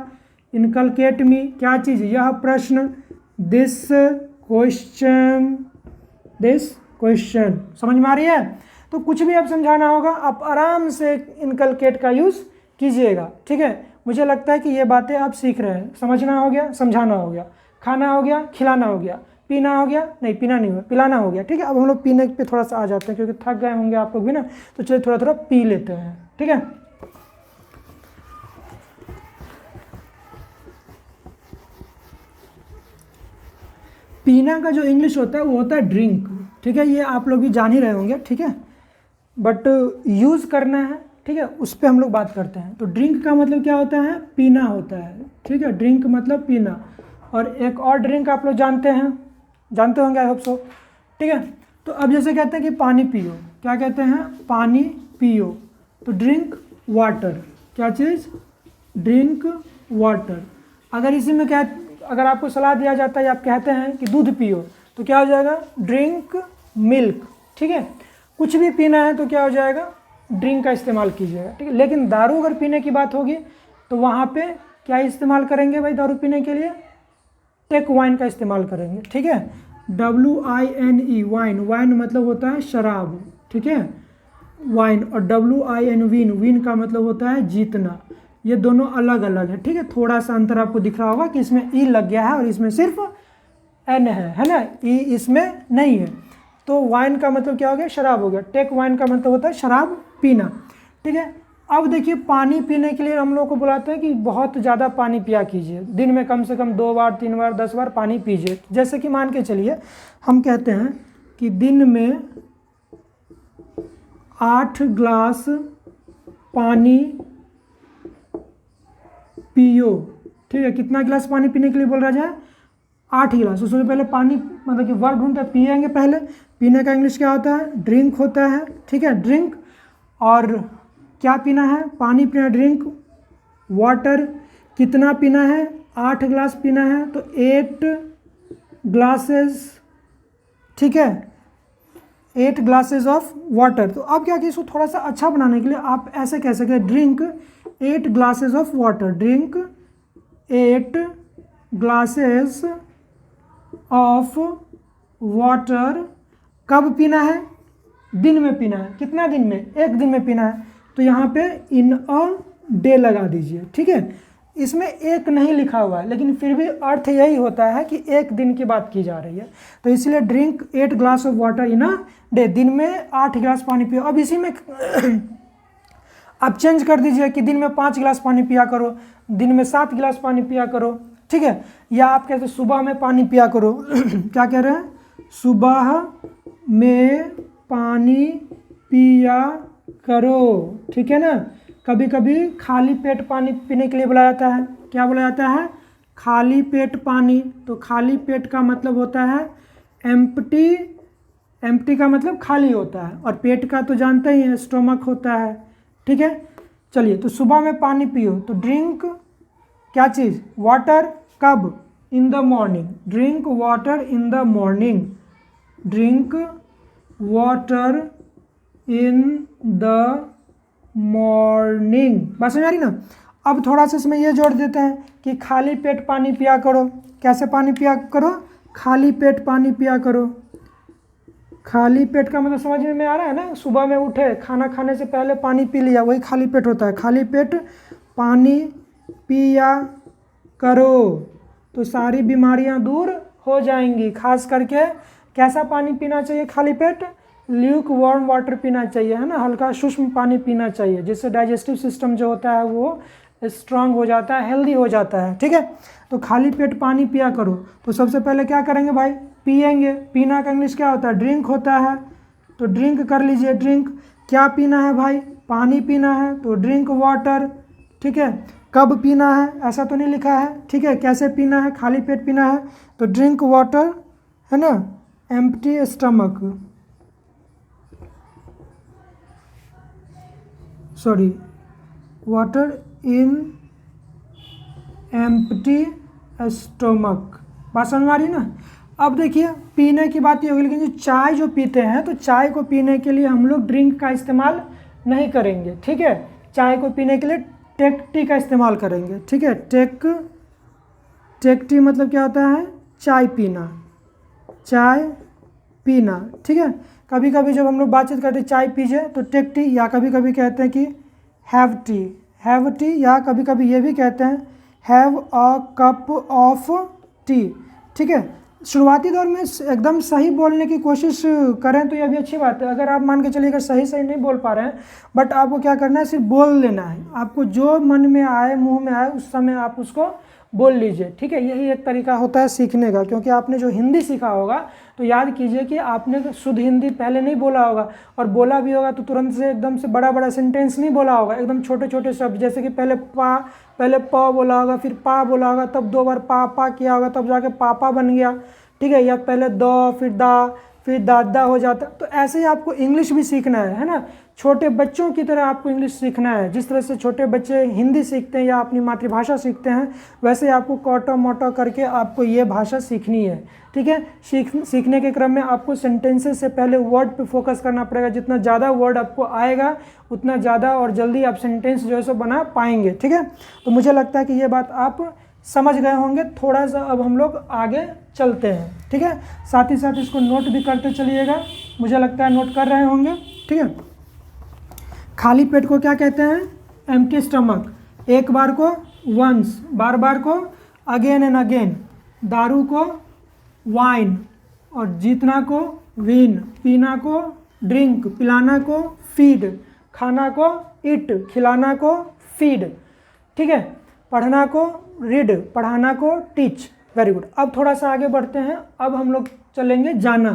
इनकलकेट मी, क्या चीज़? यह प्रश्न, दिस क्वेश्चन, दिस क्वेश्चन। समझ में आ रही है? तो कुछ भी आप समझाना होगा, आप आराम से इनकलकेट का यूज़ कीजिएगा, ठीक है। मुझे लगता है कि ये बातें आप सीख रहे हैं। समझना हो गया, समझाना हो गया, खाना हो गया, खिलाना हो गया, पीना हो गया, नहीं पीना नहीं हुआ, पिलाना हो गया, ठीक है। अब हम लोग पीने पे थोड़ा सा आ जाते हैं, क्योंकि थक गए होंगे आप लोग भी ना, तो चलिए थोड़ा थोड़ा पी लेते हैं, ठीक है। पीना का जो इंग्लिश होता है वो होता है ड्रिंक, ठीक है। ये आप लोग भी जान ही रहे होंगे, ठीक है, बट यूज़ करना है, ठीक है, उस पर हम लोग बात करते हैं। तो ड्रिंक का मतलब क्या होता है? पीना होता है, ठीक है। ड्रिंक मतलब पीना। और एक और ड्रिंक आप लोग जानते होंगे, आई होप सो, ठीक है। तो अब जैसे कहते हैं कि पानी पियो, क्या कहते हैं? पानी पियो। तो ड्रिंक वाटर, क्या चीज़? Drink water. अगर इसी में अगर आपको सलाह दिया जाता है, आप कहते हैं कि दूध पियो, तो क्या हो जाएगा? ड्रिंक मिल्क, ठीक है। कुछ भी पीना है तो क्या हो जाएगा? ड्रिंक का इस्तेमाल कीजिएगा, ठीक है। लेकिन दारू अगर पीने की बात होगी तो वहाँ पे क्या इस्तेमाल करेंगे भाई दारू पीने के लिए? टेक वाइन का इस्तेमाल करेंगे, ठीक है। WINE, wine. वाइन मतलब होता है शराब, ठीक है, वाइन। और WIN, विन का मतलब होता है जीतना। ये दोनों अलग अलग है, ठीक है। थोड़ा सा अंतर आपको दिख रहा होगा कि इसमें ई लग गया है और इसमें सिर्फ एन है ना, ई इसमें नहीं है। तो वाइन का मतलब क्या हो गया? शराब हो गया। टेक वाइन का मतलब होता है शराब पीना, ठीक है। अब देखिए, पानी पीने के लिए हम लोग को बुलाते हैं कि बहुत ज़्यादा पानी पिया कीजिए, दिन में कम से कम 2 बार 3 बार 10 बार पानी पीजिए। जैसे कि मान के चलिए हम कहते हैं कि दिन में 8 ग्लास पानी पियो, ठीक है। कितना गिलास पानी पीने के लिए बोल रहा जाए? 8 गिलास। उसमें पहले पानी मतलब कि वर्ब ढूंढते हैं, पिएंगे पहले। पीने का इंग्लिश क्या होता है? ड्रिंक होता है, ठीक है, ड्रिंक। और क्या पीना है? पानी पीना, ड्रिंक वाटर। कितना पीना है? 8 गिलास पीना है, तो 8 ग्लासेस, ठीक है, 8 ग्लासेस ऑफ वाटर। तो अब क्या कि इसको थोड़ा सा अच्छा बनाने के लिए आप ऐसे कह सकते हैं, drink 8 glasses of water, drink 8 glasses of water. कब पीना है? दिन में पीना है। कितना दिन में? एक दिन में पीना है। तो यहाँ पे इन अ डे लगा दीजिए, ठीक है। इसमें एक नहीं लिखा हुआ है, लेकिन फिर भी अर्थ यही होता है कि एक दिन की बात की जा रही है। तो इसलिए drink 8 glass of water in a day, दिन में 8 गिलास पानी पियो। अब इसी में आप चेंज कर दीजिए कि दिन में 5 गिलास पानी पिया करो, दिन में 7 गिलास पानी पिया करो, ठीक है। या आप कहते हैं सुबह में पानी पिया करो क्या कह रहे हैं? सुबह में पानी पिया करो, ठीक है ना। कभी कभी खाली पेट पानी पीने के लिए बोला जाता है। क्या बोला जाता है? खाली पेट पानी। तो खाली पेट का मतलब होता है एम्प्टी। एम्प्टी का मतलब खाली होता है, और पेट का तो जानते ही हैं स्टोमक होता है, ठीक है। चलिए, तो सुबह में पानी पियो, तो ड्रिंक क्या चीज़? वाटर। कब? In the morning. Drink water in the morning, drink water in the morning. बात समझ आ रही ना? अब थोड़ा सा इसमें ये जोड़ देते हैं कि खाली पेट पानी पिया करो। कैसे पानी पिया करो? खाली पेट पानी पिया करो। खाली पेट का मतलब समझ में आ रहा है ना? सुबह में उठे, खाना खाने से पहले पानी पी लिया, वही खाली पेट होता है। खाली पेट पानी पिया करो तो सारी बीमारियां दूर हो जाएंगी। खास करके कैसा पानी पीना चाहिए? खाली पेट ल्यूक वार्म वाटर पीना चाहिए, है ना, हल्का शुष्म पानी पीना चाहिए, जिससे डाइजेस्टिव सिस्टम जो होता है वो स्ट्रांग हो जाता है, हेल्दी हो जाता है, ठीक है। तो खाली पेट पानी पिया करो। तो सबसे पहले क्या करेंगे भाई? पिएंगे। पीना का इंग्लिश क्या होता है? ड्रिंक होता है। तो ड्रिंक कर लीजिए, ड्रिंक। क्या पीना है भाई? पानी पीना है, तो ड्रिंक वाटर, ठीक है। कब पीना है ऐसा तो नहीं लिखा है, ठीक है। कैसे पीना है? खाली पेट पीना है, तो ड्रिंक वाटर, है ना, empty stomach. Sorry, water in empty stomach. बात समझ में आ रही है ना। अब देखिए पीने की बात ये होगी, लेकिन जो चाय जो पीते हैं तो चाय को पीने के लिए हम लोग ड्रिंक का इस्तेमाल नहीं करेंगे, ठीक है। चाय को पीने के लिए टेक टी का इस्तेमाल करेंगे, ठीक है। टेक टी मतलब क्या होता है, चाय पीना, चाय पीना, ठीक है। कभी कभी जब हम लोग बातचीत करते हैं चाय पीजिए तो टेक टी, या कभी कभी कहते हैं कि हैव टी, या कभी कभी ये भी कहते हैं have a cup of T, ठीक है। शुरुआती दौर में एकदम सही बोलने की कोशिश करें तो यह भी अच्छी बात है। अगर आप मान के चलिए अगर सही नहीं बोल पा रहे हैं, बट आपको क्या करना है, सिर्फ बोल लेना है। आपको जो मन में आए, मुंह में आए, उस समय आप उसको बोल लीजिए, ठीक है। यही एक तरीका होता है सीखने का, क्योंकि आपने जो हिंदी सीखा होगा तो याद कीजिए कि आपने शुद्ध हिंदी पहले नहीं बोला होगा, और बोला भी होगा तो तुरंत से एकदम से बड़ा बड़ा सेंटेंस नहीं बोला होगा, एकदम छोटे छोटे शब्द, जैसे कि पहले प बोला होगा, फिर पा बोला होगा, तब 2 बार पा किया होगा, तब जाके पापा बन गया, ठीक है। या पहले द, फिर दा, फिर दादा हो जाता। तो ऐसे ही आपको इंग्लिश भी सीखना है ना। छोटे बच्चों की तरह आपको इंग्लिश सीखना है। जिस तरह से छोटे बच्चे हिंदी सीखते हैं या अपनी मातृभाषा सीखते हैं, वैसे आपको कॉटो मोटो करके आपको ये भाषा सीखनी है, ठीक है। सीखने के क्रम में आपको सेंटेंसेस से पहले वर्ड पे फोकस करना पड़ेगा। जितना ज़्यादा वर्ड आपको आएगा उतना ज़्यादा और जल्दी आप सेंटेंस जो है सो बना पाएंगे, ठीक है। तो मुझे लगता है कि ये बात आप समझ गए होंगे। थोड़ा सा अब हम लोग आगे चलते हैं, ठीक है। साथ ही साथ इसको नोट भी करते चलिएगा, मुझे लगता है नोट कर रहे होंगे, ठीक है। खाली पेट को क्या कहते हैं, एम्प्टी स्टमक। एक बार को वंस, बार बार को अगेन एंड अगेन। दारू को वाइन, और जीतना को विन, पीना को ड्रिंक, पिलाना को फीड, खाना को ईट, खिलाना को फीड, ठीक है। पढ़ना को रीड, पढ़ाना को टीच। Very good. अब थोड़ा सा आगे बढ़ते हैं। अब हम लोग चलेंगे जाना,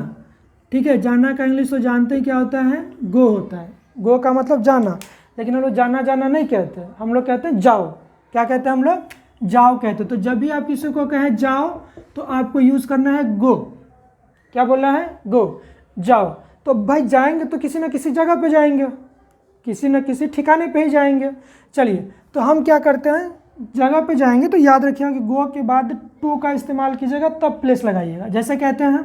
ठीक है। जाना का इंग्लिश तो जानते हैं क्या होता है, गो होता है। गो का मतलब जाना, लेकिन हम लोग जाना नहीं कहते, हम लोग कहते हैं जाओ। क्या कहते हैं हम लोग, जाओ कहते। तो जब भी आप किसी को कहें जाओ तो आपको यूज़ करना है गो। क्या बोलना है, गो, जाओ। तो भाई जाएंगे तो किसी न किसी जगह पे जाएंगे, किसी न किसी ठिकाने पे ही जाएंगे। चलिए तो हम क्या करते हैं, जगह पे जाएंगे तो याद रखिएगा कि गो के बाद टू का इस्तेमाल कीजिएगा, तब प्लेस लगाइएगा। जैसे कहते हैं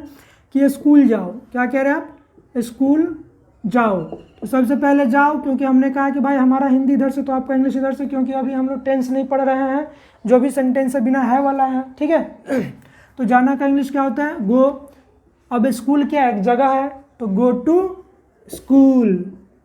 कि स्कूल जाओ, क्या कह रहे हैं आप, स्कूल जाओ। तो सबसे पहले जाओ, क्योंकि हमने कहा कि भाई हमारा हिंदी इधर से तो आपका इंग्लिश इधर से, क्योंकि अभी हम लोग टेंस नहीं पढ़ रहे हैं, जो भी सेंटेंस है बिना है वाला है, ठीक है। तो जाना का इंग्लिश क्या होता है, गो। अब स्कूल क्या एक जगह है, तो go to school,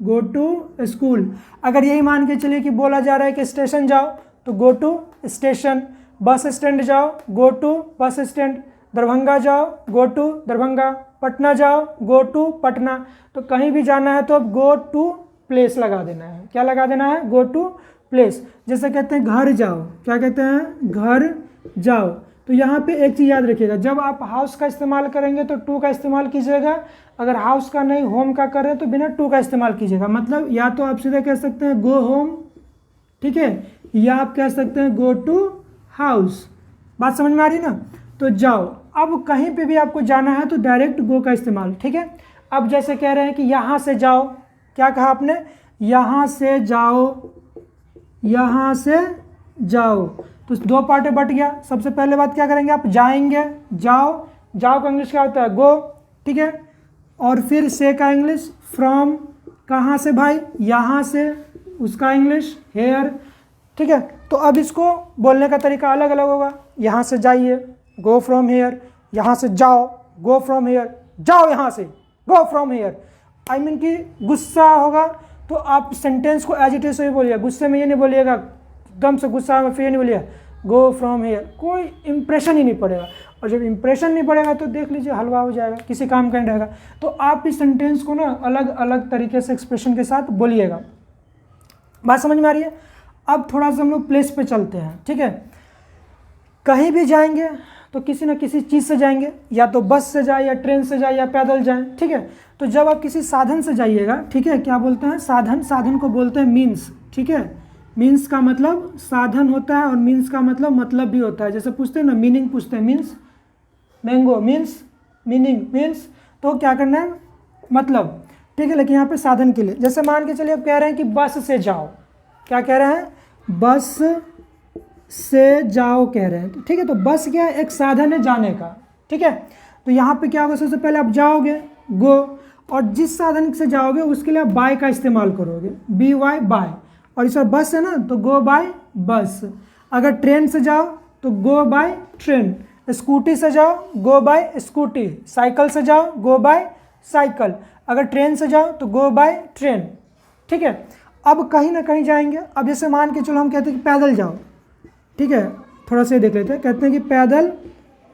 go to school. अगर यही मान के चलिए कि बोला जा रहा है कि स्टेशन जाओ, तो go to station. Bus stand जाओ, go to bus stand. Darbhanga जाओ, गो टू दरभंगा। पटना जाओ, गो टू पटना। तो कहीं भी जाना है तो अब गो टू प्लेस लगा देना है। क्या लगा देना है, गो टू प्लेस। जैसे कहते हैं घर जाओ, क्या कहते हैं, घर जाओ। तो यहाँ पे एक चीज़ याद रखिएगा, जब आप हाउस का इस्तेमाल करेंगे तो टू का इस्तेमाल कीजिएगा। अगर हाउस का नहीं होम का कर रहे हैं तो बिना टू का इस्तेमाल कीजिएगा। मतलब या तो आप सीधे कह सकते हैं गो होम, ठीक है, या आप कह सकते हैं गो टू हाउस। बात समझ में आ रही ना। तो जाओ। अब कहीं पे भी आपको जाना है तो डायरेक्ट गो का इस्तेमाल, ठीक है। अब जैसे कह रहे हैं कि यहाँ से जाओ, क्या कहा आपने, यहाँ से जाओ, यहाँ से जाओ। तो 2 पार्ट बट गया। सबसे पहले बात क्या करेंगे, आप जाएंगे, जाओ। जाओ का इंग्लिश क्या होता है, गो, ठीक है। और फिर से का इंग्लिश फ्रॉम, कहाँ से भाई, यहाँ से, उसका इंग्लिश हेयर, ठीक है। तो अब इसको बोलने का तरीका अलग अलग होगा। यहाँ से जाइए, गो फ्रॉम हेयर। यहाँ से जाओ, गो फ्रॉम हेयर। जाओ यहाँ से, go from here. I mean कि गुस्सा होगा तो आप सेंटेंस को एज इट इज ही बोलिए। गुस्से में ये नहीं बोलिएगा, एकदम से गुस्सा में फिर ये नहीं बोलिएगा गो फ्रॉम हेयर, कोई इंप्रेशन ही नहीं पड़ेगा। और जब इंप्रेशन नहीं पड़ेगा तो देख लीजिए हलवा हो जाएगा, किसी काम का नहीं रहेगा। तो आप इस सेंटेंस को ना अलग अलग तरीके से एक्सप्रेशन के साथ बोलिएगा। बात समझ में आ रही है। अब थोड़ा सा हम लोग प्लेस पे चलते हैं, ठीक है। कहीं भी जाएंगे तो किसी न किसी चीज़ से जाएंगे, या तो बस से जाए, या ट्रेन से जाए, या पैदल जाएं, ठीक है। तो जब आप किसी साधन से जाइएगा, ठीक है, क्या बोलते हैं, साधन। साधन को बोलते हैं मीन्स, ठीक है। मीन्स का मतलब साधन होता है, और मीन्स का मतलब भी होता है। जैसे पूछते हैं ना, मीनिंग पूछते हैं, means, mango means meaning means. तो क्या करना है, मतलब। ठीक है, लेकिन यहाँ पे साधन के लिए, जैसे मान के चलिए अब कह रहे हैं कि बस से जाओ, क्या कह रहे हैं, बस से जाओ कह रहे हैं, ठीक है। तो बस क्या है, एक साधन है जाने का, ठीक है। तो यहाँ पे क्या होगा, सबसे पहले आप जाओगे गो, और जिस साधन से जाओगे उसके लिए आप बाय का इस्तेमाल करोगे, बी वाई बाय, और इस बार बस है ना तो गो बाय बस। अगर ट्रेन से जाओ तो गो बाय ट्रेन, स्कूटी से जाओ गो बाय स्कूटी, साइकिल से जाओ गो बाय साइकिल, अगर ट्रेन से जाओ तो गो बाय ट्रेन, ठीक है। अब कहीं ना कहीं जाएंगे, अब जैसे मान के चलो हम कहते हैं कि पैदल जाओ, ठीक है, थोड़ा सा देख लेते हैं, कहते हैं कि पैदल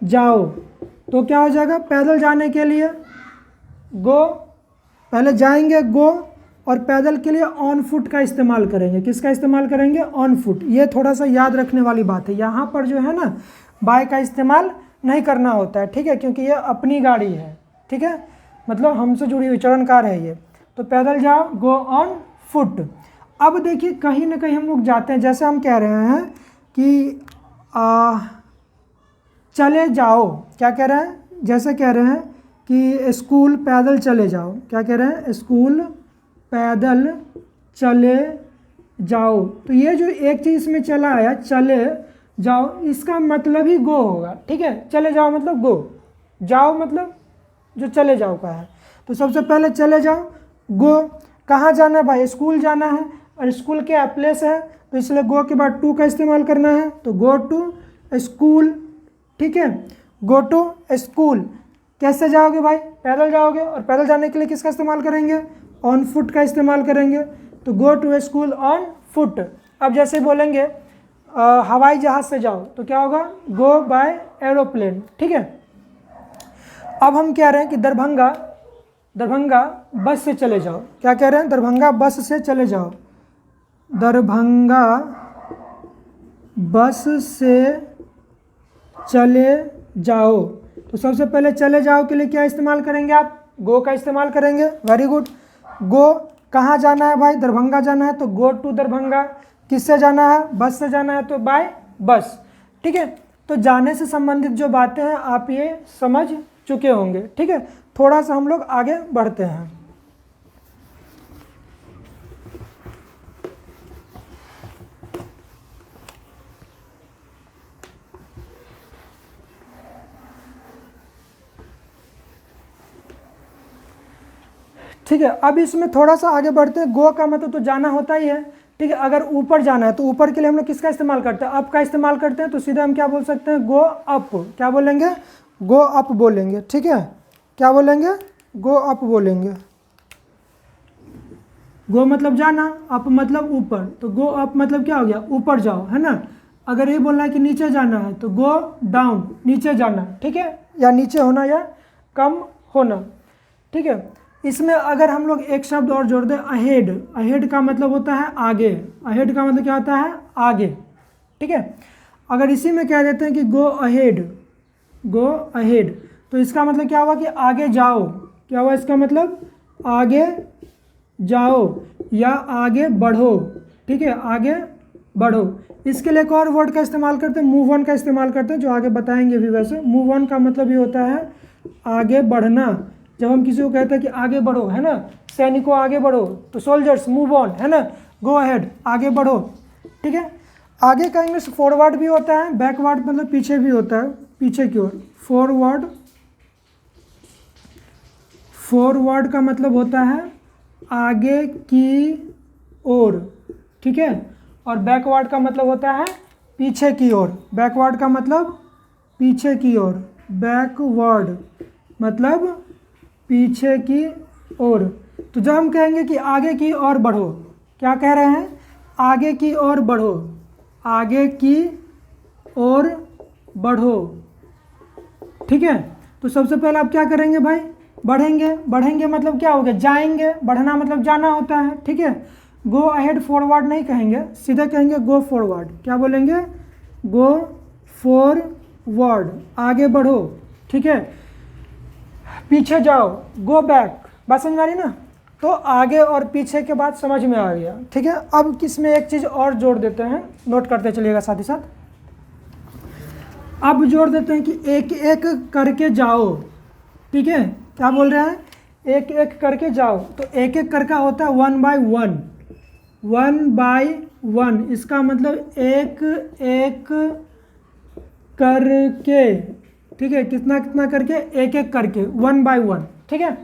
जाओ, तो क्या हो जाएगा, पैदल जाने के लिए गो, पहले जाएंगे गो, और पैदल के लिए ऑन फुट का इस्तेमाल करेंगे, किसका इस्तेमाल करेंगे, ऑन फुट। ये थोड़ा सा याद रखने वाली बात है, यहाँ पर जो है ना बाय का इस्तेमाल नहीं करना होता है, ठीक है, क्योंकि ये अपनी गाड़ी है, ठीक है, मतलब हमसे जुड़ी हुई चरणकार है ये। तो पैदल जाओ गो ऑन फुट। अब देखिए कहीं ना कहीं हम लोग जाते हैं, जैसे हम कह रहे हैं कि चले जाओ, क्या कह रहे हैं, जैसे कह रहे हैं कि स्कूल पैदल चले जाओ, क्या कह रहे हैं, स्कूल पैदल चले जाओ। तो ये जो एक चीज़ इसमें चला आया चले जाओ, इसका मतलब ही गो होगा, ठीक है। चले जाओ मतलब गो, जाओ मतलब जो चले जाओ का है। तो सबसे पहले चले जाओ गो, कहाँ जाना है भाई, स्कूल जाना है, और स्कूल क्या प्लेस है, तो इसलिए गो के बाद टू का इस्तेमाल करना है, तो गो टू स्कूल, ठीक है, गो टू स्कूल। कैसे जाओगे भाई, पैदल जाओगे, और पैदल जाने के लिए किसका इस्तेमाल करेंगे, ऑन फुट का इस्तेमाल करेंगे, तो go to school on foot. अब जैसे बोलेंगे हवाई जहाज़ से जाओ, तो क्या होगा, गो बाय एरोप्लेन, ठीक है। अब हम कह रहे हैं कि दरभंगा बस से चले जाओ, क्या कह रहे हैं, दरभंगा बस से चले जाओ, दरभंगा बस से चले जाओ। तो सबसे पहले चले जाओ के लिए क्या इस्तेमाल करेंगे आप, गो का इस्तेमाल करेंगे, वेरी गुड। गो कहाँ जाना है भाई, दरभंगा जाना है, तो गो टू दरभंगा। किससे जाना है, बस से जाना है, तो बाय बस, ठीक है। तो जाने से संबंधित जो बातें हैं आप ये समझ चुके होंगे, ठीक है। थोड़ा सा हम लोग आगे बढ़ते हैं। ठीक है, अब इसमें थोड़ा सा आगे बढ़ते हैं। गो का मतलब तो जाना होता ही है, ठीक है। अगर ऊपर जाना है तो ऊपर के लिए हम लोग किसका इस्तेमाल करते हैं, अप का इस्तेमाल करते हैं, तो सीधे हम क्या बोल सकते हैं, गो अप, क्या बोलेंगे, गो अप बोलेंगे, ठीक है। क्या बोलेंगे, गो अप बोलेंगे। गो मतलब जाना, अप मतलब ऊपर, तो गो अप मतलब क्या हो गया, ऊपर जाओ, है ना। अगर ये बोलना है कि नीचे जाना है तो गो डाउन, नीचे जाना, ठीक है, या नीचे होना या कम होना, ठीक है। इसमें अगर हम लोग एक शब्द और जोड़ दें, अहेड, अहेड का मतलब होता है आगे, अहेड का मतलब क्या होता है, आगे, ठीक है। अगर इसी में कह देते हैं कि गो अहेड, गो अहेड, तो इसका मतलब क्या हुआ कि आगे जाओ, क्या हुआ इसका मतलब, आगे जाओ या आगे बढ़ो, ठीक है, आगे बढ़ो। इसके लिए एक और वर्ड का इस्तेमाल करते हैं, मूव ऑन का इस्तेमाल करते हैं, जो आगे बताएंगे भी। वैसे मूव ऑन का मतलब ये होता है आगे बढ़ना। जब हम किसी को कहते हैं कि आगे बढ़ो, है ना, सैनिकों आगे बढ़ो, तो सोल्जर्स मूव ऑन, है ना, गो अहेड, आगे बढ़ो, ठीक है। आगे का इंग्लिश फॉरवर्ड भी होता है, बैकवर्ड मतलब पीछे भी होता है, पीछे की ओर। फॉरवर्ड, फॉरवर्ड का मतलब होता है आगे की ओर, ठीक है। और बैकवर्ड का मतलब होता है पीछे की ओर, बैकवर्ड का मतलब पीछे की ओर, बैकवर्ड मतलब पीछे की ओर। तो जब हम कहेंगे कि आगे की ओर बढ़ो, क्या कह रहे हैं, आगे की ओर बढ़ो, आगे की ओर बढ़ो, ठीक है। तो सबसे पहले आप क्या करेंगे भाई, बढ़ेंगे, बढ़ेंगे मतलब क्या हो गया, जाएंगे, बढ़ना मतलब जाना होता है, ठीक है। गो अहेड फॉरवर्ड नहीं कहेंगे, सीधे कहेंगे गो फॉरवर्ड, क्या बोलेंगे, गो फॉरवर्ड, आगे बढ़ो, ठीक है। पीछे जाओ, गो बैक, बात समझ में आ रही ना। तो आगे और पीछे के बाद समझ में आ गया, ठीक है। अब किसमें एक चीज़ और जोड़ देते हैं, नोट करते चलिएगा साथ ही साथ। अब जोड़ देते हैं कि एक एक करके जाओ, ठीक है। क्या बोल रहे हैं, एक एक करके जाओ, तो एक एक करके होता है 1 by 1, 1 by 1, इसका मतलब एक एक करके, ठीक है, कितना कितना करके, एक एक करके, 1 by 1, ठीक है।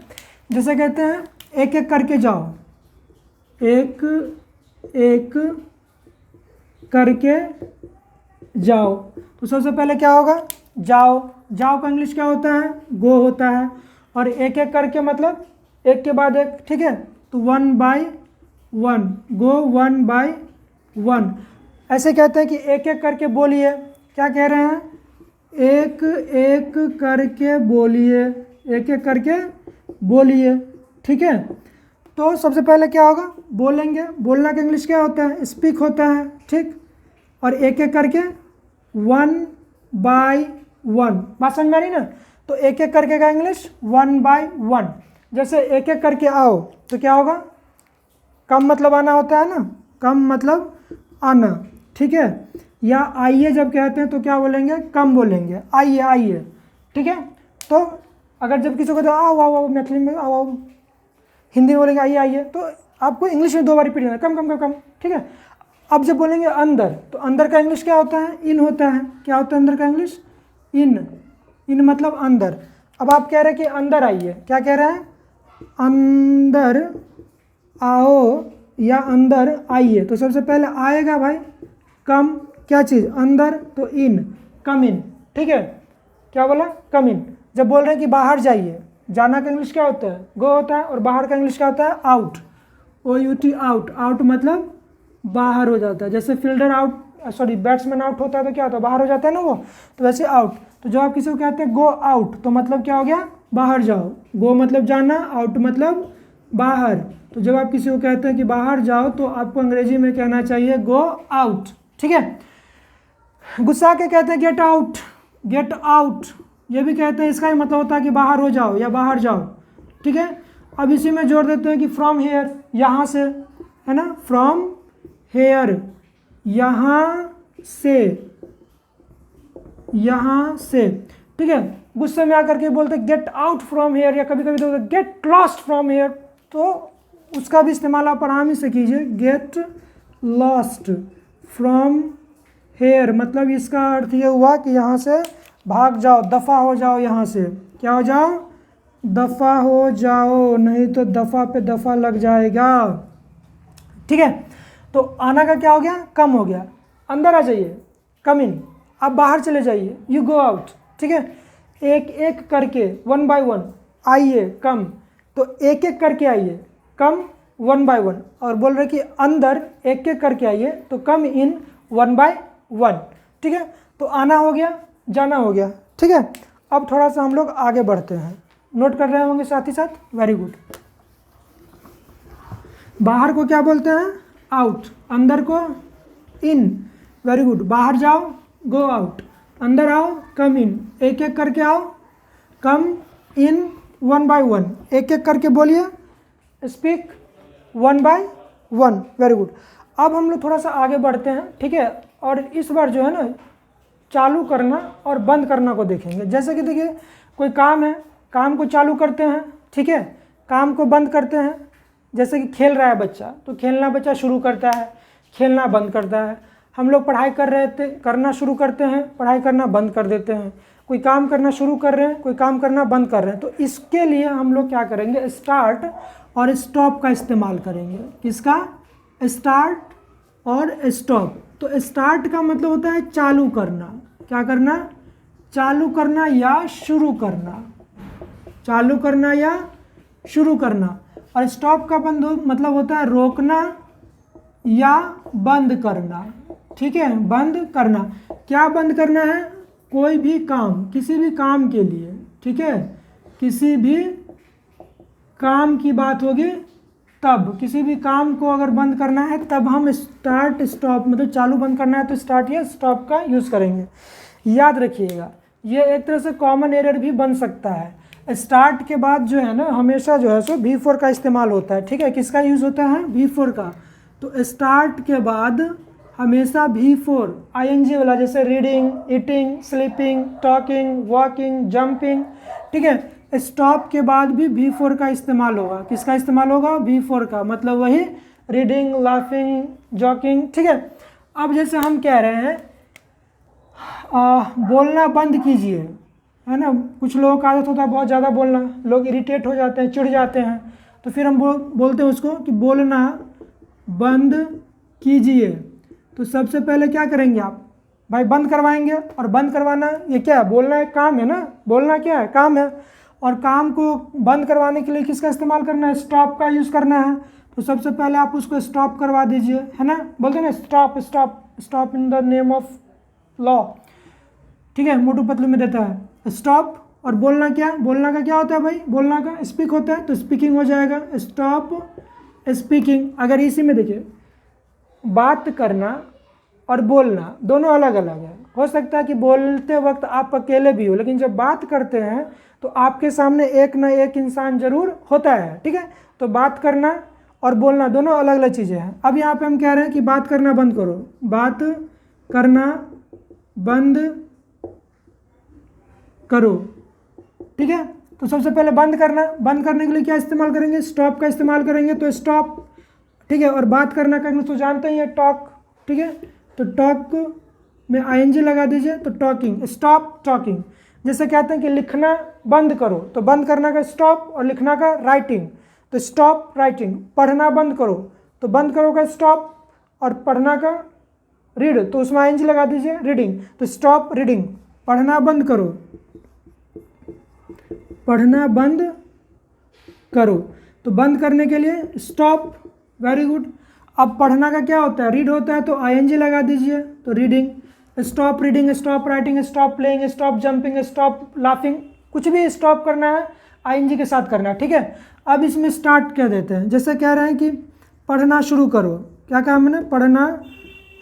जैसे कहते हैं एक एक करके जाओ, एक एक करके जाओ, तो सबसे पहले क्या होगा, जाओ, जाओ का इंग्लिश क्या होता है, गो होता है, और एक एक करके मतलब एक के बाद एक, ठीक है, तो 1 by 1, गो 1 by 1। ऐसे कहते हैं कि एक एक करके बोलिए, क्या कह रहे हैं, एक एक करके बोलिए, एक एक करके बोलिए, ठीक है। तो सबसे पहले क्या होगा, बोलेंगे, बोलना का इंग्लिश क्या होता है, स्पीक होता है, ठीक, और एक एक करके 1 by 1, बात समझ में आ रही ना। तो एक एक करके का इंग्लिश 1 by 1। जैसे एक एक करके आओ तो क्या होगा, कम मतलब आना होता है ना, कम मतलब आना, ठीक है। या आइए जब कहते हैं तो क्या बोलेंगे, कम बोलेंगे, आइए आइए, ठीक है। तो अगर जब किसी को तो आओ आओ आओ, मैथिली में आओ आओ, हिंदी में बोलेंगे आइए आइए, तो आपको इंग्लिश में 2 बार रिपीट करना, कम कम कम कम, ठीक है। अब जब बोलेंगे अंदर, तो अंदर का इंग्लिश क्या होता है, इन होता है, क्या होता है अंदर का इंग्लिश, इन, इन मतलब अंदर। अब आप कह रहे हैं कि अंदर आइए, क्या कह रहे हैं, अंदर आओ या अंदर आइए, तो सबसे पहले आएगा भाई कम, क्या चीज़, अंदर, तो इन, कम इन, ठीक है, क्या बोला, कम इन। जब बोल रहे हैं कि बाहर जाइए, जाना का इंग्लिश क्या होता है, गो होता है, और बाहर का इंग्लिश क्या होता है, आउट, OUT, आउट, आउट मतलब बाहर हो जाता है। जैसे fielder out, sorry batsman out होता है तो क्या होता है, बाहर हो जाता है ना वो, तो वैसे आउट। तो जब आप किसी को कहते हैं गो आउट, तो मतलब क्या हो गया, बाहर जाओ, गो मतलब जाना, आउट मतलब बाहर। तो जब आप किसी को कहते हैं कि बाहर जाओ, तो आपको अंग्रेजी में कहना चाहिए गो आउट, ठीक है। गुस्सा के कहते हैं गेट आउट, गेट आउट, ये भी कहते हैं, इसका ही मतलब होता है कि बाहर हो जाओ या बाहर जाओ, ठीक है। अब इसी में जोड़ देते हैं कि फ्रॉम हेयर, यहाँ से, है ना, फ्रॉम हेयर, यहाँ से, यहाँ से, ठीक है। गुस्से में आकर के बोलते गेट आउट फ्रॉम हेयर, या कभी कभी तो गेट लॉस्ट फ्रॉम हेयर, तो उसका भी इस्तेमाल आप आराम से कीजिए, गेट लॉस्ट फ्रॉम हेयर, मतलब इसका अर्थ ये हुआ कि यहाँ से भाग जाओ, दफ़ा हो जाओ, यहाँ से क्या हो जाओ, दफ़ा हो जाओ, नहीं तो दफ़ा पे दफ़ा लग जाएगा, ठीक है। तो आना का क्या हो गया, कम हो गया, अंदर आ जाइए, कम इन, आप बाहर चले जाइए, यू गो आउट, ठीक है। एक एक करके 1 by 1 आइए, कम, तो एक एक करके आइए, कम 1 by 1, और बोल रहे कि अंदर एक एक करके आइए, तो कम इन 1 by 1, ठीक है। तो आना हो गया, जाना हो गया, ठीक है। अब थोड़ा सा हम लोग आगे बढ़ते हैं, नोट कर रहे होंगे साथ ही साथ, वेरी गुड। बाहर को क्या बोलते हैं, आउट, अंदर को इन, वेरी गुड। बाहर जाओ, गो आउट, अंदर आओ, कम इन, एक एक करके आओ, कम इन 1 by 1, एक एक करके बोलिए, स्पीक 1 by 1, वेरी गुड। अब हम लोग थोड़ा सा आगे बढ़ते हैं, ठीक है, और इस बार जो है ना चालू करना और बंद करना को देखेंगे। जैसे कि देखिए कोई काम है, काम को चालू करते हैं, ठीक है, काम को बंद करते हैं। जैसे कि खेल रहा है बच्चा, तो खेलना बच्चा शुरू करता है, खेलना बंद करता है। हम लोग पढ़ाई कर रहे थे, करना शुरू करते हैं, पढ़ाई करना बंद कर देते हैं। कोई काम करना शुरू कर रहे हैं, कोई काम करना बंद कर रहे हैं। तो इसके लिए हम लोग क्या करेंगे, स्टार्ट और स्टॉप का इस्तेमाल करेंगे। किसका, स्टार्ट और स्टॉप। तो स्टार्ट का मतलब होता है चालू करना, क्या करना, चालू करना या शुरू करना, चालू करना या शुरू करना। और स्टॉप का मतलब होता है रोकना या बंद करना, ठीक है, बंद करना। क्या बंद करना है, कोई भी काम, किसी भी काम के लिए, ठीक है, किसी भी काम की बात होगी तब, किसी भी काम को अगर बंद करना है तब हम स्टार्ट स्टॉप, मतलब चालू बंद करना है तो स्टार्ट या स्टॉप का यूज़ करेंगे। याद रखिएगा, ये एक तरह से कॉमन एरर भी बन सकता है। स्टार्ट के बाद जो है ना हमेशा जो है सो V4 का इस्तेमाल होता है, ठीक है। किसका यूज़ होता है, V4 का। तो स्टार्ट के बाद हमेशा V4 ING वाला, जैसे reading, eating, sleeping, talking, walking, jumping, ठीक है। स्टॉप के बाद भी V4 का इस्तेमाल होगा। किसका इस्तेमाल होगा? V4 का, मतलब वही रीडिंग, लाफिंग, जॉकिंग, ठीक है। अब जैसे हम कह रहे हैं बोलना बंद कीजिए, है ना। कुछ लोगों का आदत होता है बहुत ज़्यादा बोलना, लोग इरिटेट हो जाते हैं, चिढ़ जाते हैं, तो फिर हम बोलते हैं उसको कि बोलना बंद कीजिए। तो सबसे पहले क्या करेंगे आप? भाई बंद करवाएंगे, और बंद करवाना ये क्या है? बोलना एक काम है ना, बोलना क्या है? काम है। और काम को बंद करवाने के लिए किसका इस्तेमाल करना है? स्टॉप का यूज़ करना है। तो सबसे पहले आप उसको स्टॉप करवा दीजिए, है ना। बोलते हैं ना stop stop stop in the name of law, ठीक है, मोटू पतलू में देता है स्टॉप। और बोलना क्या? बोलना का क्या होता है भाई? बोलना का स्पीक होता है, तो स्पीकिंग हो जाएगा, स्टॉप स्पीकिंग। अगर इसी में देखिए, बात करना और बोलना दोनों अलग अलग है। हो सकता है कि बोलते वक्त आप अकेले भी हो, लेकिन जब बात करते हैं तो आपके सामने एक न एक इंसान जरूर होता है, ठीक है। तो बात करना और बोलना दोनों अलग अलग चीज़ें हैं। अब यहाँ पे हम कह रहे हैं कि बात करना बंद करो, बात करना बंद करो, ठीक है। तो सबसे पहले बंद करना, बंद करने के लिए क्या इस्तेमाल करेंगे? स्टॉप का इस्तेमाल करेंगे, तो स्टॉप, ठीक है। और बात करना का तो जानते ही है टॉक, ठीक है। तो टॉक में ING लगा दीजिए, तो टॉकिंग, स्टॉप टॉकिंग। जैसे कहते हैं कि लिखना बंद करो, तो बंद करना का स्टॉप, और लिखना का राइटिंग, तो स्टॉप राइटिंग। पढ़ना बंद करो, तो बंद करो का स्टॉप, और पढ़ना का रीड, तो उसमें ING लगा दीजिए, रीडिंग, तो स्टॉप रीडिंग। पढ़ना बंद करो, पढ़ना बंद करो, तो बंद करने के लिए स्टॉप, वेरी गुड। अब पढ़ना का क्या होता है? रीड होता है, तो ING लगा दीजिए, तो reading. Stop reading, stop writing, stop playing, stop jumping, stop laughing, कुछ भी स्टॉप करना है ING के साथ करना है, ठीक है। अब इसमें स्टार्ट कह देते हैं, जैसे कह रहे हैं कि पढ़ना शुरू करो। क्या कहा मैंने? पढ़ना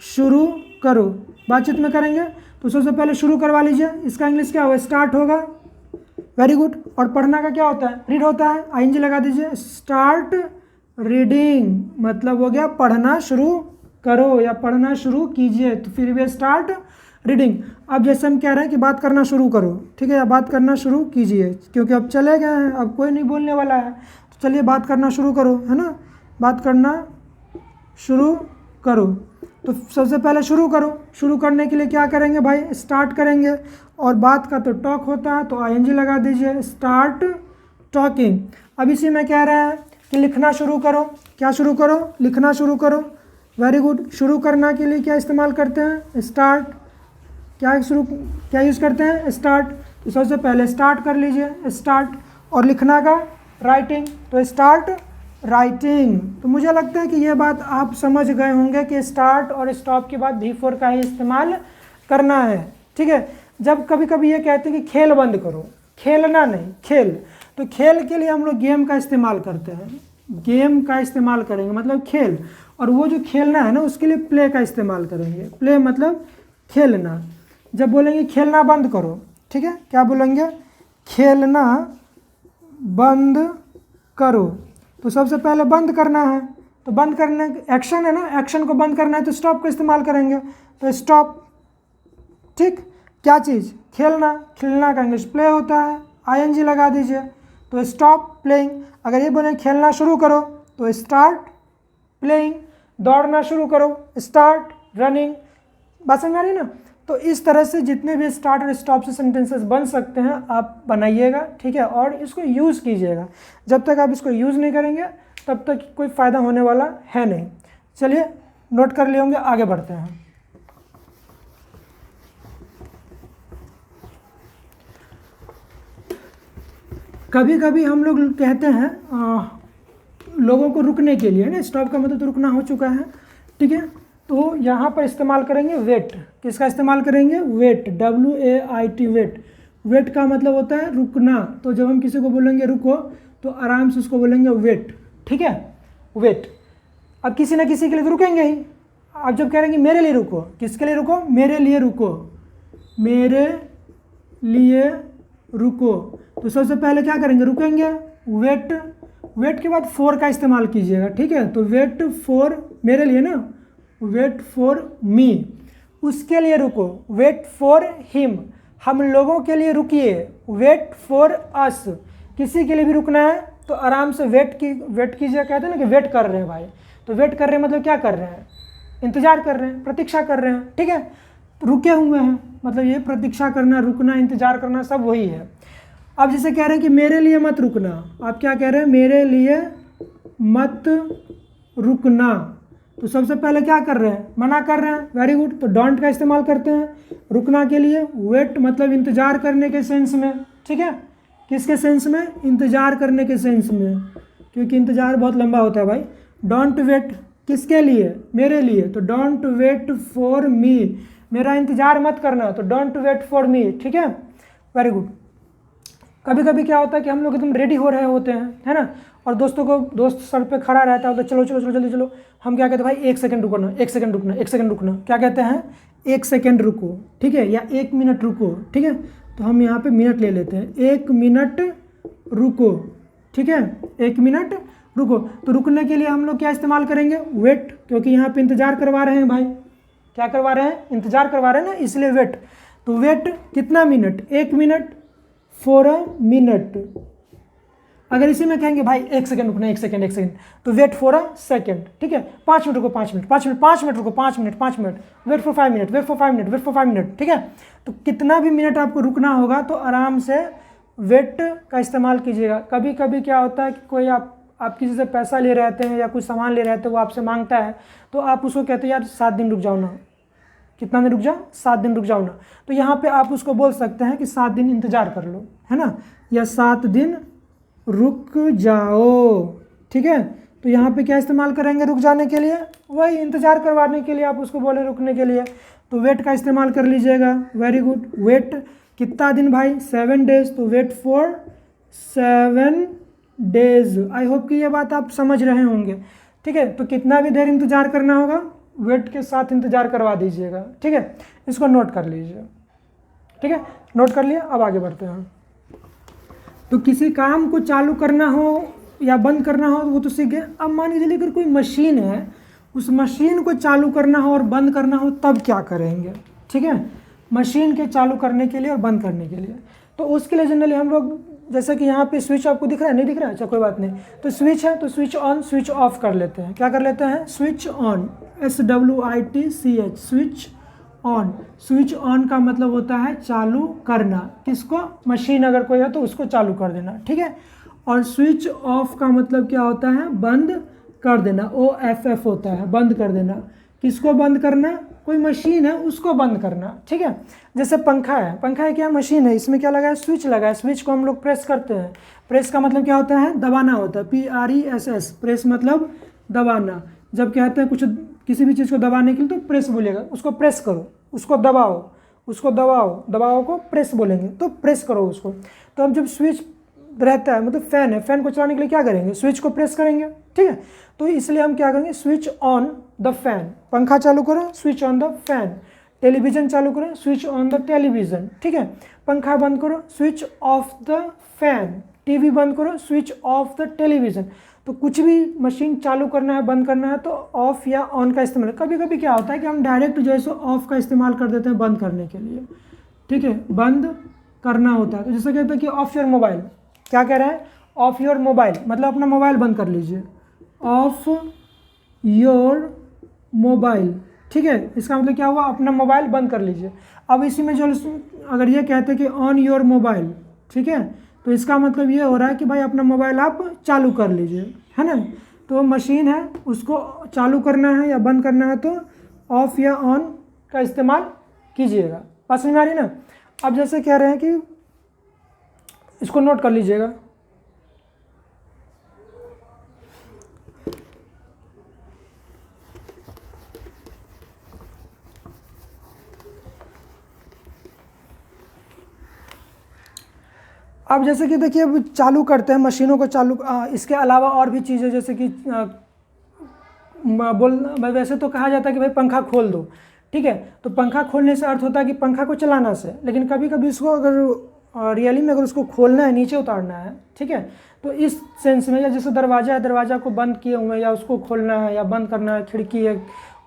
शुरू करो। बातचीत में करेंगे तो सबसे पहले शुरू करवा लीजिए, इसका इंग्लिश क्या होगा? स्टार्ट होगा, वेरी गुड। और पढ़ना का क्या होता है? रीड होता है, ING लगा दीजिए, स्टार्ट रीडिंग, मतलब हो गया पढ़ना शुरू करो या पढ़ना शुरू कीजिए, तो फिर वे स्टार्ट रीडिंग। अब जैसे हम कह रहे हैं कि बात करना शुरू करो, ठीक है, या बात करना शुरू कीजिए, क्योंकि अब चले गए हैं, अब कोई नहीं बोलने वाला है, तो चलिए बात करना शुरू करो, है ना। बात करना शुरू करो, तो सबसे पहले शुरू करो। शुरू करने के लिए क्या करेंगे भाई? स्टार्ट करेंगे, और बात का तो टॉक होता है, तो ING लगा दीजिए, स्टार्ट टॉकिंग। अब इसी में कह रहे हैं कि लिखना शुरू करो। क्या शुरू करो? लिखना शुरू करो, वेरी गुड। शुरू करना के लिए क्या इस्तेमाल करते हैं? स्टार्ट। क्या यूज़ करते हैं? स्टार्ट। तो सबसे पहले स्टार्ट कर लीजिए, स्टार्ट। और लिखना का राइटिंग, तो स्टार्ट राइटिंग। तो मुझे लगता है कि ये बात आप समझ गए होंगे कि स्टार्ट और स्टॉप के बाद V4 का ही इस्तेमाल करना है, ठीक है। जब कभी कभी ये कहते हैं कि खेल बंद करो, खेलना नहीं, खेल, तो खेल के लिए हम लोग गेम का इस्तेमाल करते हैं, गेम का इस्तेमाल करेंगे, मतलब खेल। और वो जो खेलना है ना, उसके लिए प्ले का इस्तेमाल करेंगे, प्ले मतलब खेलना। जब बोलेंगे खेलना बंद करो, ठीक है, क्या बोलेंगे? खेलना बंद करो। तो सबसे पहले बंद करना है, तो बंद करने एक्शन है ना, एक्शन को बंद करना है, तो स्टॉप का इस्तेमाल करेंगे, तो स्टॉप, ठीक। क्या चीज़? खेलना। खेलना का इंग्लिश प्ले होता है, ING लगा दीजिए, तो स्टॉप प्लेइंग। अगर ये बोले खेलना शुरू करो, तो स्टार्ट प्लेइंग। दौड़ना शुरू करो, स्टार्ट रनिंग। बात समझ आ रही ना? तो इस तरह से जितने भी स्टार्ट और स्टॉप से सेंटेंसेस बन सकते हैं आप बनाइएगा, ठीक है, और इसको यूज़ कीजिएगा। जब तक आप इसको यूज़ नहीं करेंगे तब तक कोई फ़ायदा होने वाला है नहीं। चलिए नोट कर लिए होंगे, आगे बढ़ते हैं। कभी कभी हम लोग कहते हैं लोगों को रुकने के लिए ना, स्टॉप का मतलब तो रुकना हो चुका है, ठीक है, तो यहाँ पर इस्तेमाल करेंगे वेट। किसका इस्तेमाल करेंगे? Wait, WAIT, wait. वेट का मतलब होता है रुकना, तो जब हम किसी को बोलेंगे रुको तो आराम से उसको बोलेंगे वेट, ठीक है, वेट। अब किसी ना किसी के लिए तो रुकेंगे ही। आप जब कह रहे हैं मेरे लिए रुको, किसके लिए रुको? मेरे लिए रुको, मेरे लिए रुको, तो सबसे पहले क्या करेंगे? रुकेंगे, वेट। वेट के बाद फॉर का इस्तेमाल कीजिएगा, ठीक है, तो वेट फॉर, मेरे लिए ना, वेट फॉर मी, उसके लिए रुको, वेट फॉर हिम, हम लोगों के लिए रुकिए, वेट फॉर अस, किसी के लिए भी रुकना है तो आराम से वेट कीजिए, कहते हैं ना कि वेट कर रहे हैं भाई, तो वेट कर रहे हैं मतलब क्या कर रहे हैं, इंतजार कर रहे हैं, प्रतीक्षा कर रहे हैं, ठीक है, रुके हुए हैं, मतलब ये प्रतीक्षा करना, रुकना, इंतजार करना सब वही है। अब जैसे कह रहे हैं कि मेरे लिए मत रुकना, आप क्या कह रहे हैं, मेरे लिए मत रुकना, तो सबसे पहले क्या कर रहे हैं, मना कर रहे हैं, वेरी गुड, तो डोंट का इस्तेमाल करते हैं रुकना के लिए, वेट मतलब इंतजार करने के सेंस में, ठीक है, किसके सेंस में, इंतजार करने के सेंस में, क्योंकि इंतजार बहुत लंबा होता है भाई। डोंट वेट किसके लिए, मेरे लिए, तो डोंट वेट फॉर मी, मेरा इंतजार मत करना, तो डोंट वेट फॉर मी, ठीक है, वेरी गुड। कभी कभी क्या होता है कि हम लोग एकदम रेडी हो रहे होते हैं, है ना, और दोस्त सर पे खड़ा रहता है, तो चलो चलो चलो जल्दी चलो, हम क्या कहते हैं भाई 1 सेकंड रुकना, 1 सेकंड रुकना, 1 सेकंड रुकना, क्या कहते हैं 1 सेकंड रुको, ठीक है, या 1 मिनट रुको, ठीक है, तो हम यहाँ पे मिनट ले लेते हैं, 1 मिनट रुको, ठीक है, 1 मिनट रुको, तो रुकने के लिए हम लोग क्या इस्तेमाल करेंगे, वेट, क्योंकि यहाँ पे इंतजार करवा रहे हैं भाई, क्या करवा रहे हैं, इंतजार करवा रहे हैं ना, इसलिए वेट, तो वेट कितना minute, 1 minute, for a minute. अगर इसी में कहेंगे भाई 1 सेकंड रुकना, 1 सेकंड, 1 सेकंड, तो वेट फॉर अ सेकंड, ठीक है, 5 मिनट रुको, 5 मिनट, 5 मिनट, 5 मिनट रुको, 5 minute, 5 minute, wait for 5 minute, wait for 5 minute, wait for 5 minute, ठीक है, तो कितना भी मिनट आपको रुकना होगा तो आराम से वेट का इस्तेमाल कीजिएगा। कभी कभी क्या होता है कि कोई आप किसी से पैसा ले रहते हैं या कुछ सामान ले रहते हैं, वो आपसे मांगता है, तो आप उसको कहते हैं यार 7 दिन रुक जाओ ना, कितना दिन रुक जाओ, 7 दिन रुक जाओ ना, तो यहाँ पे आप उसको बोल सकते हैं कि 7 दिन इंतजार कर लो, है ना, या 7 दिन रुक जाओ, ठीक है, तो यहाँ पे क्या इस्तेमाल करेंगे रुक जाने के लिए, वही इंतजार करवाने के लिए आप उसको बोले रुकने के लिए, तो वेट का इस्तेमाल कर लीजिएगा, वेरी गुड। वेट कितना दिन भाई, 7 डेज, तो wait for 7 days. I hope कि ये बात आप समझ रहे होंगे, ठीक है, तो कितना भी देर इंतजार करना होगा वेट के साथ इंतजार करवा दीजिएगा, ठीक है, इसको नोट कर लीजिए, ठीक है, नोट कर लिया। अब आगे बढ़ते हैं। तो किसी काम को चालू करना हो या बंद करना हो वो तो सीख गए। अब मान लीजिए अगर कोई मशीन है, उस मशीन को चालू करना हो और बंद करना हो तब क्या करेंगे, ठीक है, मशीन के चालू करने के लिए और बंद करने के लिए, तो उसके लिए जनरली हम लोग, जैसे कि यहाँ पे स्विच आपको दिख रहा है, नहीं दिख रहा है, अच्छा कोई बात नहीं, तो स्विच है तो स्विच ऑन स्विच ऑफ कर लेते हैं, क्या कर लेते हैं, switch on, SWITCH, switch on. Switch on का मतलब होता है चालू करना, किसको, मशीन अगर कोई है तो उसको चालू कर देना, ठीक है, और स्विच ऑफ का मतलब क्या होता है, बंद कर देना, OFF होता है, बंद कर देना, किसको बंद करना, कोई मशीन है उसको बंद करना, ठीक है, जैसे पंखा है क्या, मशीन है, इसमें क्या लगा है, स्विच लगा है, स्विच को हम लोग प्रेस करते हैं, प्रेस का मतलब क्या होता है, दबाना होता है, PRESS, प्रेस मतलब दबाना, जब कहते हैं कुछ किसी भी चीज़ को दबाने के लिए तो प्रेस बोलेगा, उसको प्रेस करो, उसको दबाओ, उसको दबाओ को प्रेस बोलेंगे, तो प्रेस करो उसको। तो अब जब स्विच रहता है, मतलब फैन है, फैन को चलाने के लिए क्या करेंगे, स्विच को प्रेस करेंगे, ठीक है, तो इसलिए हम क्या करेंगे, स्विच ऑन द फैन, पंखा चालू करो, switch on the fan, television चालू करो, स्विच ऑन द टेलीविज़न, ठीक है, पंखा बंद करो, switch off the fan, TV बंद करो, स्विच ऑफ द टेलीविज़न। तो कुछ भी मशीन चालू करना है, बंद करना है तो ऑफ या ऑन का इस्तेमाल। कभी कभी क्या होता है कि हम डायरेक्ट जो है सो ऑफ का इस्तेमाल कर देते हैं बंद करने के लिए, ठीक है, बंद करना होता है, तो जैसे कहते हैं कि ऑफ योर मोबाइल, क्या कह रहे हैं, ऑफ योर मोबाइल मतलब अपना मोबाइल बंद कर लीजिए, ऑफ योर मोबाइल, ठीक है, इसका मतलब क्या हुआ, अपना मोबाइल बंद कर लीजिए। अब इसी में जो अगर ये कहते हैं कि ऑन योर मोबाइल, ठीक है, तो इसका मतलब ये हो रहा है कि भाई अपना मोबाइल आप चालू कर लीजिए, है ना, तो मशीन है उसको चालू करना है या बंद करना है तो ऑफ या ऑन का इस्तेमाल कीजिएगा, बात समझ में आ रही ना। अब जैसे कह रहे हैं कि इसको नोट कर लीजिएगा, अब जैसे कि देखिए अब चालू करते हैं मशीनों को चालू, इसके अलावा और भी चीज़ें जैसे कि वैसे तो कहा जाता है कि भाई पंखा खोल दो, ठीक है, तो पंखा खोलने से अर्थ होता है कि पंखा को चलाना से, लेकिन कभी कभी इसको अगर रियली में अगर उसको खोलना है, नीचे उतारना है, ठीक है, तो इस सेंस में, या जैसे दरवाज़ा है, दरवाज़ा को बंद किए हुए या उसको खोलना है या बंद करना है, खिड़की है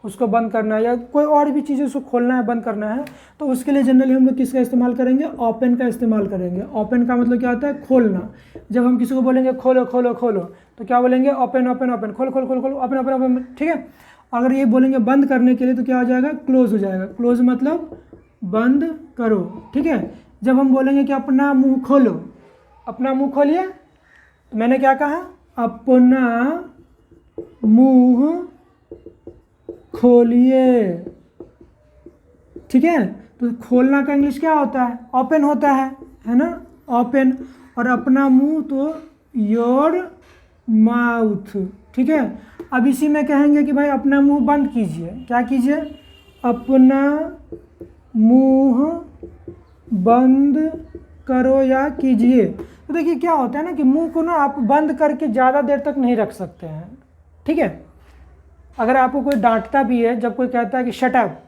उसको बंद करना है या कोई और भी चीज़ उसको खोलना है, बंद करना है, तो उसके लिए जनरली हम लोग किसका इस्तेमाल करेंगे? ओपन का इस्तेमाल करेंगे। ओपन का मतलब क्या होता है? खोलना। जब हम किसी को बोलेंगे खोलो खोलो खोलो, तो क्या बोलेंगे? ओपन ओपन ओपन, खोल खोल खोल खोल, ओपन ओपन ओपन, ठीक है। अगर ये बोलेंगे बंद करने के लिए तो क्या हो जाएगा? क्लोज हो जाएगा। क्लोज मतलब बंद करो, ठीक है। जब हम बोलेंगे कि अपना मुंह खोलो, अपना मुंह खोलिए, तो मैंने क्या कहा? अपना मुंह खोलिए, ठीक है। तो खोलना का इंग्लिश क्या होता है? ओपन होता है ना, ओपन। और अपना मुंह तो योर माउथ, ठीक है। अब इसी में कहेंगे कि भाई अपना मुंह बंद कीजिए, क्या कीजिए? अपना मुंह बंद करो या कीजिए। तो देखिए क्या होता है ना कि मुंह को ना आप बंद करके ज़्यादा देर तक नहीं रख सकते हैं, ठीक है। अगर आपको कोई डांटता भी है, जब कोई कहता है कि शट अप,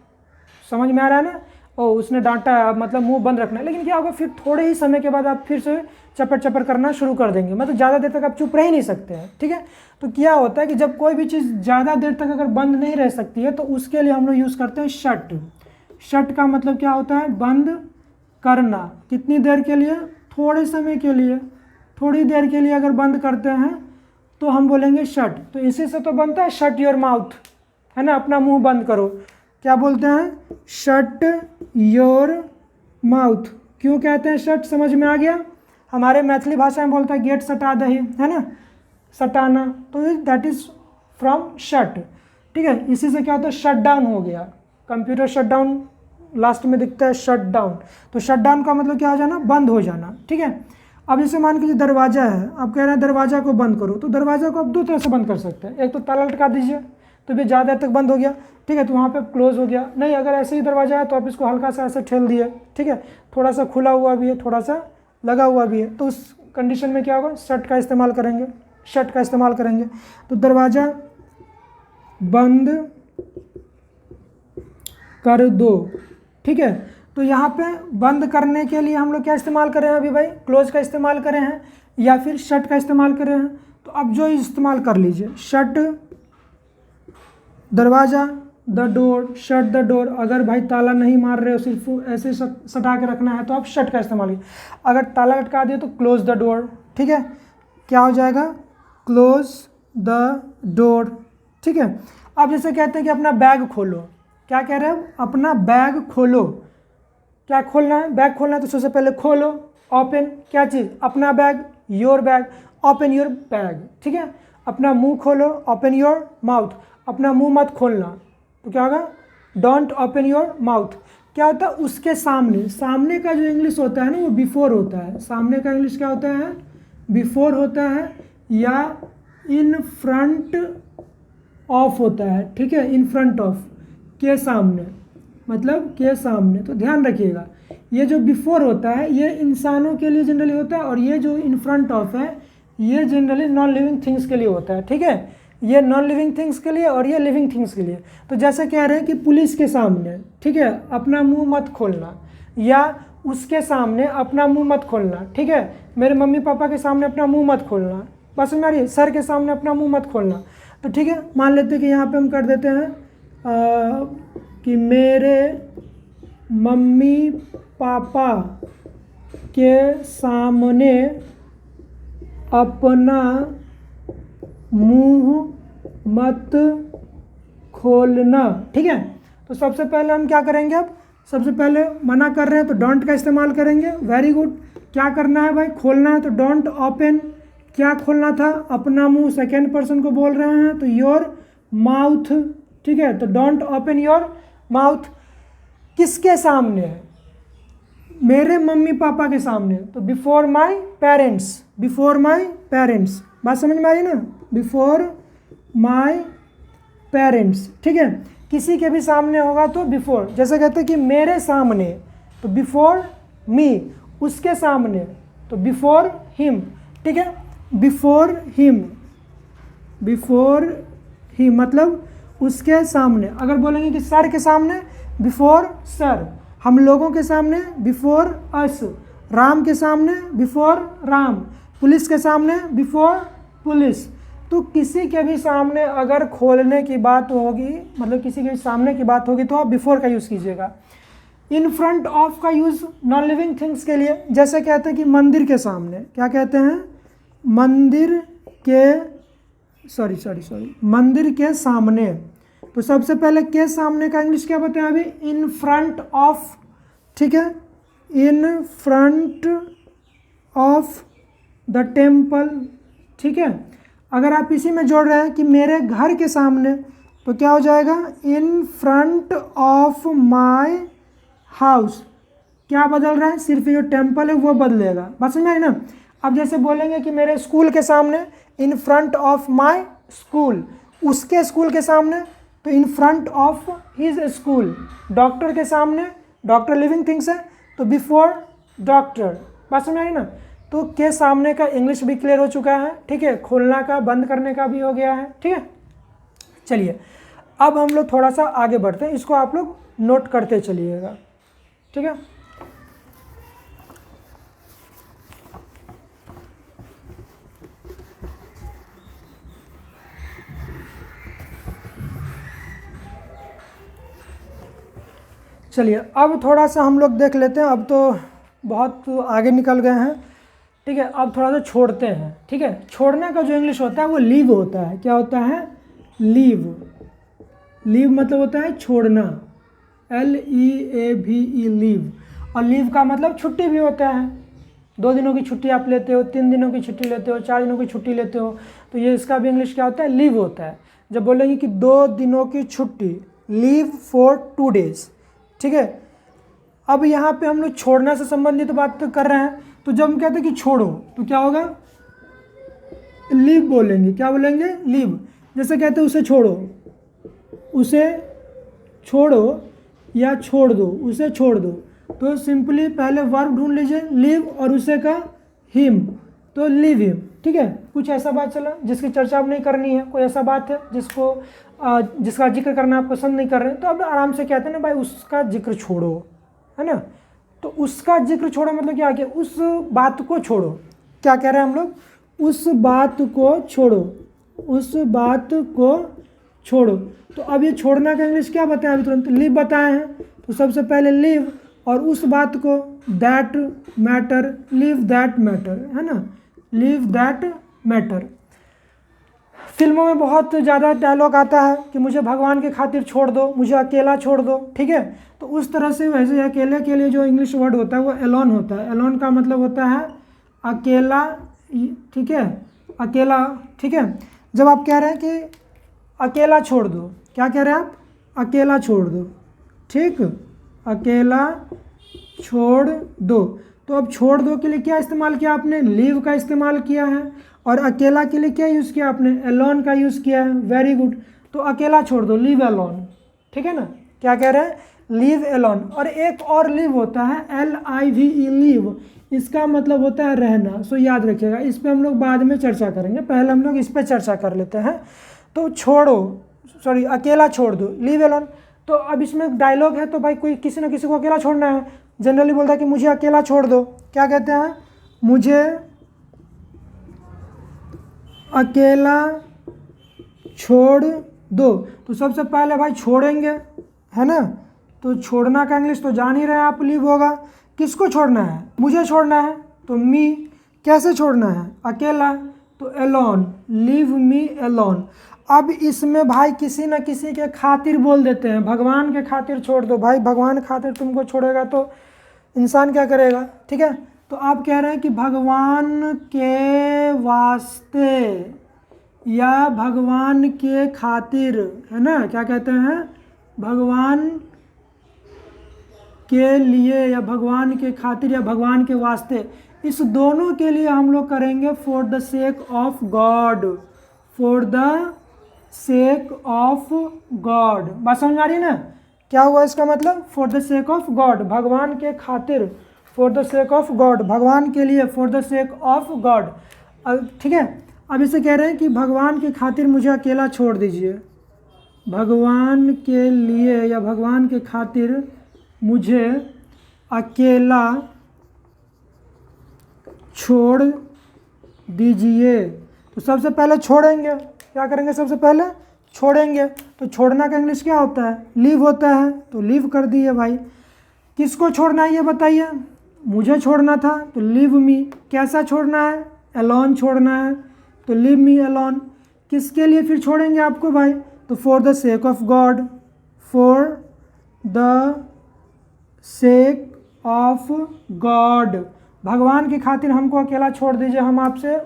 समझ में आ रहा है ना, ओ उसने डांटा है, मतलब मुंह बंद रखना है, लेकिन क्या होगा फिर थोड़े ही समय के बाद आप फिर से चपर चपर करना शुरू कर देंगे, मतलब ज़्यादा देर तक आप चुप रह ही नहीं सकते हैं, ठीक है। तो क्या होता है कि जब कोई भी चीज़ ज़्यादा देर तक अगर बंद नहीं रह सकती है तो उसके लिए हम लोग यूज़ करते हैं शट। शट का मतलब क्या होता है? बंद करना। कितनी देर के लिए? थोड़े समय के लिए, थोड़ी देर के लिए अगर बंद करते हैं तो हम बोलेंगे शट। तो इसी से तो बनता है शट योर माउथ, है ना, अपना मुंह बंद करो। क्या बोलते हैं? Shut your mouth. क्यों कहते हैं शट? समझ में आ गया? हमारे मैथिली भाषा में बोलता है गेट सटा दही, है ना, सटाना, तो दैट इज फ्रॉम शट, ठीक है। इसी से क्या होता है? शट डाउन हो गया। कंप्यूटर शट डाउन लास्ट में दिखता है शट डाउन, तो शट डाउन का मतलब क्या हो जाना? बंद हो जाना, ठीक है। अब जैसे मान लीजिए दरवाज़ा है, आप कह रहे हैं दरवाज़ा को बंद करो, तो दरवाज़ा को आप दो तरह से बंद कर सकते हैं। एक तो ताला लटका दीजिए तो भी ज़्यादा देर तक बंद हो गया, ठीक है, तो वहाँ पे क्लोज हो गया। नहीं, अगर ऐसे ही दरवाज़ा है तो आप इसको हल्का सा ऐसे ठेल दिए, ठीक है, थोड़ा सा खुला हुआ भी है, थोड़ा सा लगा हुआ भी है, तो उस कंडीशन में क्या होगा? शट का इस्तेमाल करेंगे, शट का इस्तेमाल करेंगे। तो दरवाज़ा बंद कर दो, ठीक है। तो यहाँ पे बंद करने के लिए हम लोग क्या इस्तेमाल कर रहे हैं अभी भाई? क्लोज का इस्तेमाल कर रहे हैं या फिर शट का इस्तेमाल कर रहे हैं? तो अब जो इस्तेमाल कर लीजिए, शट दरवाज़ा, the door, shut the door. अगर भाई ताला नहीं मार रहे हो, सिर्फ ऐसे सटा के रखना है तो आप शट का इस्तेमाल कीजिए। अगर ताला लटका दिए तो क्लोज द डोर, ठीक है। क्या हो जाएगा? क्लोज द डोर, ठीक है। अब जैसे कहते हैं कि अपना बैग खोलो, क्या कह रहे हैं? अपना बैग खोलो। क्या खोलना है? बैग खोलना है, तो सबसे पहले खोलो, ओपन, क्या चीज़? अपना bag, your bag, open your bag, ठीक है। अपना मुंह खोलो, ओपन योर माउथ। अपना मुंह मत खोलना, तो क्या होगा? Don't open your mouth. क्या होता है? उसके सामने, सामने का जो इंग्लिश होता है ना वो बिफोर होता है। सामने का इंग्लिश क्या होता है? बिफोर होता है या इन फ्रंट ऑफ होता है, ठीक है। इन फ्रंट ऑफ, के सामने, मतलब के सामने। तो ध्यान रखिएगा, ये जो बिफोर होता है ये इंसानों के लिए जनरली होता है, और ये जो इन फ्रंट ऑफ है ये जनरली नॉन लिविंग थिंग्स के लिए होता है, ठीक है। ये नॉन लिविंग थिंग्स के लिए और ये लिविंग थिंग्स के लिए। तो जैसे कह रहे हैं कि पुलिस के सामने, ठीक है, अपना मुंह मत खोलना, या उसके सामने अपना मुंह मत खोलना, ठीक है। मेरे मम्मी पापा के सामने अपना मुंह मत खोलना, बस मेरी सर के सामने अपना मुंह मत खोलना। तो ठीक है, मान लेते हैं कि यहाँ पे हम कर देते हैं कि मेरे मम्मी पापा के सामने अपना मुंह मत खोलना, ठीक है। तो सबसे पहले हम क्या करेंगे? अब सबसे पहले मना कर रहे हैं तो डोंट का इस्तेमाल करेंगे। Very good. क्या करना है भाई? खोलना है तो डोंट ओपन। क्या खोलना था? अपना मुंह। सेकेंड पर्सन को बोल रहे हैं तो योर माउथ, ठीक है। तो डोंट ओपन योर माउथ। किसके सामने है? मेरे मम्मी पापा के सामने, तो before my parents, before my parents. बात समझ में आई ना? बिफोर माई पेरेंट्स, ठीक है। किसी के भी सामने होगा तो बिफोर। जैसे कहते हैं कि मेरे सामने, तो बिफोर मी। उसके सामने तो बिफोर हिम, ठीक है। बिफोर हिम, बिफोर हिम मतलब उसके सामने। अगर बोलेंगे कि सर के सामने, बिफोर सर। हम लोगों के सामने, बिफोर अस। राम के सामने, बिफोर राम। पुलिस के सामने, बिफोर पुलिस। तो किसी के भी सामने अगर खोलने की बात होगी, मतलब किसी के भी सामने की बात होगी, तो आप बिफोर का यूज़ कीजिएगा। इन फ्रंट ऑफ का यूज़ नॉन लिविंग थिंग्स के लिए, जैसे कहते हैं कि मंदिर के सामने, क्या कहते हैं, मंदिर के सामने। तो सबसे पहले के सामने का इंग्लिश क्या बताएं अभी, इन फ्रंट ऑफ, ठीक है, in front of the temple, ठीक है। अगर आप इसी में जोड़ रहे हैं कि मेरे घर के सामने, तो क्या हो जाएगा, in front of my house. क्या बदल रहा है, सिर्फ ये जो टेम्पल है वो बदलेगा, बस समझ में आई ना। अब जैसे बोलेंगे कि मेरे स्कूल के सामने, in front of my school, उसके स्कूल के सामने, तो in front of his school. Doctor के सामने, डॉक्टर लिविंग थिंग्स है, तो बिफोर डॉक्टर, बात समझ आई ना। तो के सामने का इंग्लिश भी क्लियर हो चुका है, ठीक है, खोलना का बंद करने का भी हो गया है, ठीक है। चलिए अब हम लोग थोड़ा सा आगे बढ़ते हैं, इसको आप लोग नोट करते चलिएगा, ठीक है। चलिए अब थोड़ा सा हम लोग देख लेते हैं, अब तो बहुत आगे निकल गए हैं, ठीक है। अब थोड़ा सा छोड़ते हैं, ठीक है। छोड़ने का जो इंग्लिश होता है वो लीव होता है। क्या होता है, लीव। लीव मतलब होता है छोड़ना, LEAVE, लीव। और लीव का मतलब छुट्टी भी होता है। 2 दिनों की छुट्टी आप लेते हो, 3 दिनों की छुट्टी लेते हो, 4 दिनों की छुट्टी लेते हो, तो ये इसका भी इंग्लिश क्या होता है, लीव होता है। जब बोलेंगे कि 2 दिनों की छुट्टी, लीव फॉर 2 डेज, ठीक है। अब यहाँ पे हम लोग छोड़ना से संबंधित बात कर रहे हैं, तो जब हम कहते हैं कि छोड़ो, तो क्या होगा, लीव बोलेंगे। क्या बोलेंगे, लीव। जैसे कहते हैं उसे छोड़ो, उसे छोड़ो या छोड़ दो, उसे छोड़ दो, तो सिंपली पहले वर्ब ढूंढ लीजिए, लीव, और उसे का हिम, तो लीव हिम, ठीक है। कुछ ऐसा बात चला जिसकी चर्चा आप नहीं करनी है, कोई ऐसा बात है जिसका जिक्र करना आप पसंद नहीं कर रहे हैं, तो अब आराम से कहते हैं ना भाई उसका जिक्र छोड़ो, है ना। तो उसका जिक्र छोड़ो मतलब क्या, कि उस बात को छोड़ो। क्या कह रहे हैं हम लोग, उस बात को छोड़ो, उस बात को छोड़ो। तो अब ये छोड़ना का इंग्लिश क्या बताया अभी तुरंत, लीव बताए हैं। तो सबसे पहले लीव, और उस बात को, that matter, leave that matter, है ना, लीव दैट मैटर। फिल्मों में बहुत ज़्यादा डायलॉग आता है कि मुझे भगवान के खातिर छोड़ दो, मुझे अकेला छोड़ दो, ठीक है। तो उस तरह से वैसे अकेले के लिए जो इंग्लिश वर्ड होता है वो एलोन होता है। एलोन का मतलब होता है अकेला, ठीक है, अकेला, ठीक है। जब आप कह रहे हैं कि अकेला छोड़ दो, क्या कह रहे हैं आप, अकेला छोड़ दो, ठीक, अकेला छोड़ दो। तो अब छोड़ दो के लिए क्या इस्तेमाल किया आपने, लीव का इस्तेमाल किया है, और अकेला के लिए क्या यूज़ किया आपने, एलोन का यूज़ किया है, वेरी गुड। तो अकेला छोड़ दो, लीव एलोन, ठीक है ना। क्या कह रहे हैं, लीव एलोन। और एक और लीव होता है, LIVE, लीव, इसका मतलब होता है रहना। सो याद रखिएगा, इस पर हम लोग बाद में चर्चा करेंगे, पहले हम लोग इस पर चर्चा कर लेते हैं। तो अकेला छोड़ दो, लीव एलोन। तो अब इसमें डायलॉग है, तो भाई कोई किसी न किसी को अकेला छोड़ना है, जनरली बोलता है कि मुझे अकेला छोड़ दो। क्या कहते हैं, मुझे अकेला छोड़ दो। तो सबसे पहले भाई छोड़ेंगे, है ना। तो छोड़ना का इंग्लिश तो जान ही रहे हैं आप, लीव होगा। किसको छोड़ना है, मुझे छोड़ना है, तो मी। कैसे छोड़ना है, अकेला, तो एलोन, लीव मी एलोन। अब इसमें भाई किसी न किसी के खातिर बोल देते हैं, भगवान के खातिर छोड़ दो। भाई भगवान खातिर तुमको छोड़ेगा तो इंसान क्या करेगा, ठीक है। तो आप कह रहे हैं कि भगवान के वास्ते या भगवान के खातिर, है ना, क्या कहते हैं, भगवान के लिए या भगवान के खातिर या भगवान के वास्ते, इस दोनों के लिए हम लोग करेंगे for the sake of God, for the sake of God. बात समझ आ रही है ना, क्या हुआ इसका मतलब, for the sake of God, भगवान के खातिर, for the sake of God, भगवान के लिए, for the sake of God, ठीक है। अब इसे कह रहे हैं कि भगवान की खातिर मुझे अकेला छोड़ दीजिए, भगवान के लिए या भगवान के खातिर मुझे अकेला छोड़ दीजिए। तो सबसे पहले छोड़ेंगे, क्या करेंगे, सबसे पहले छोड़ेंगे। तो छोड़ना का इंग्लिश क्या होता है, लीव होता है, तो लीव कर दिए भाई। किसको छोड़ना है ये बताइए, मुझे छोड़ना था तो लीव मी। कैसा छोड़ना है, अलोन छोड़ना है, तो लीव मी अलोन। किसके लिए फिर छोड़ेंगे आपको भाई, तो for the sake of God, for the sake of God, भगवान की खातिर हमको अकेला छोड़ दीजिए, हम आपसे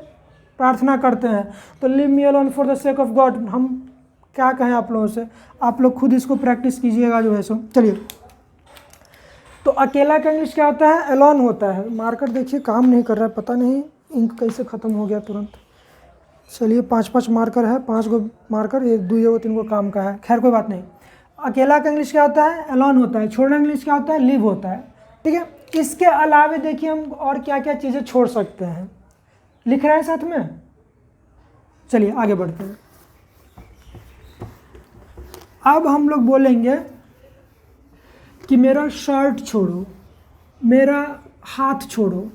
प्रार्थना करते हैं। तो leave me alone for the sake of God, हम क्या कहें आप लोगों से, आप लोग खुद इसको प्रैक्टिस कीजिएगा जो है सो। चलिए, तो अकेला का इंग्लिश क्या होता है, अलोन होता है। मार्कर देखिए काम नहीं कर रहा है, पता नहीं इंक कैसे ख़त्म हो गया तुरंत। चलिए 5-5 मार्कर है, 5 गो मार्कर, 1 2 3 गो काम का है, खैर कोई बात नहीं। अकेला का इंग्लिश क्या होता है, अलोन होता है। छोड़ना इंग्लिश क्या होता है, लीव होता है। ठीक है, इसके अलावे देखिए हम और क्या क्या चीज़ें छोड़ सकते हैं, लिख रहे हैं साथ में। चलिए आगे बढ़ते हैं। अब हम लोग बोलेंगे कि मेरा शर्ट छोड़ो, मेरा हाथ छोड़ो,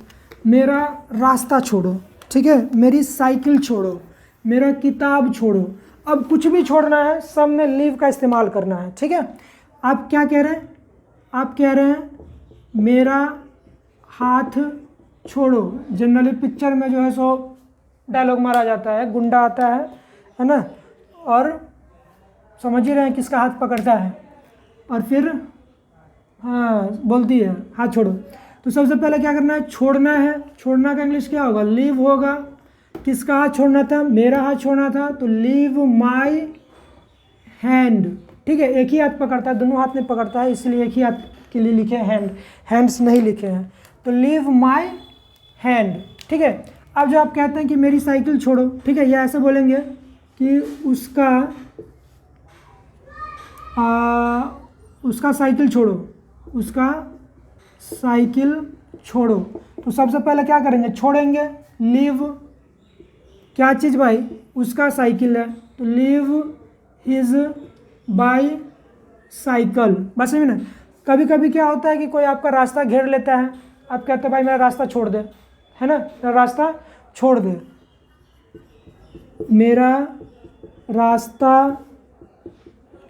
मेरा रास्ता छोड़ो, ठीक है, मेरी साइकिल छोड़ो, मेरा किताब छोड़ो। अब कुछ भी छोड़ना है, सब में लीव का इस्तेमाल करना है। ठीक है, आप क्या कह रहे हैं, आप कह रहे हैं मेरा हाथ छोड़ो। जनरली पिक्चर में जो है सो डायलॉग मारा जाता है, गुंडा आता है ना, और समझ ही रहे हैं किसका हाथ पकड़ता है, और फिर हाँ बोलती है हाथ छोड़ो। तो सबसे पहले क्या करना है, छोड़ना है। छोड़ना का इंग्लिश क्या होगा, लीव होगा। किसका हाथ छोड़ना था, मेरा हाथ छोड़ना था, तो लीव माई हैंड। ठीक है, एक ही हाथ पकड़ता है, दोनों हाथ नहीं पकड़ता है, इसलिए एक ही हाथ के लिए लिखे हैंड, हैंड्स नहीं लिखे हैं। तो लीव माई हैंड। ठीक है, अब जो आप कहते हैं कि मेरी साइकिल छोड़ो, ठीक है, ये ऐसे बोलेंगे कि उसका साइकिल छोड़ो, उसका साइकिल छोड़ो। तो सबसे पहले क्या करेंगे, छोड़ेंगे, लीव क्या चीज़ भाई, उसका साइकिल है, तो लीव हिज बाई साइकिल। बस समझ ना। कभी कभी क्या होता है कि कोई आपका रास्ता घेर लेता है, आप कहते हैं भाई मेरा रास्ता छोड़ दे, है ना, मेरा रास्ता छोड़ दे, मेरा रास्ता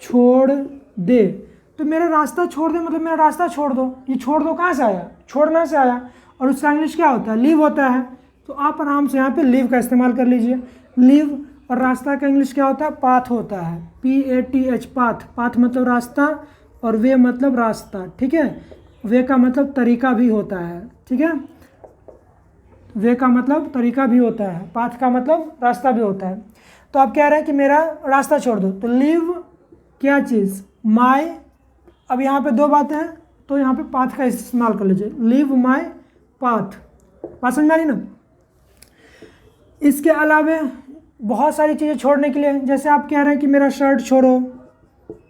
छोड़ दे। तो मेरा रास्ता छोड़ दे मतलब मेरा रास्ता छोड़ दो। ये छोड़ दो कहाँ से आया, छोड़ना से आया, और उसका इंग्लिश क्या होता है, लीव होता है। तो आप आराम से यहाँ पे लीव का इस्तेमाल कर लीजिए, लीव। और रास्ता का इंग्लिश क्या होता है, पाथ होता है, PATH, पाथ। पाथ मतलब रास्ता, और वे मतलब रास्ता। ठीक है, वे का मतलब तरीका भी होता है। ठीक है, वे का मतलब तरीका भी होता है, पाथ का मतलब रास्ता भी होता है। तो आप कह रहे हैं कि मेरा रास्ता छोड़ दो, तो लीव क्या चीज़, माई। अब यहाँ पे 2 बातें हैं, तो यहाँ पे पाथ का इस्तेमाल कर लीजिए, लीव माई पाथ। बात समझ में आ रही ना। इसके अलावे बहुत सारी चीज़ें छोड़ने के लिए, जैसे आप कह रहे हैं कि मेरा शर्ट छोड़ो,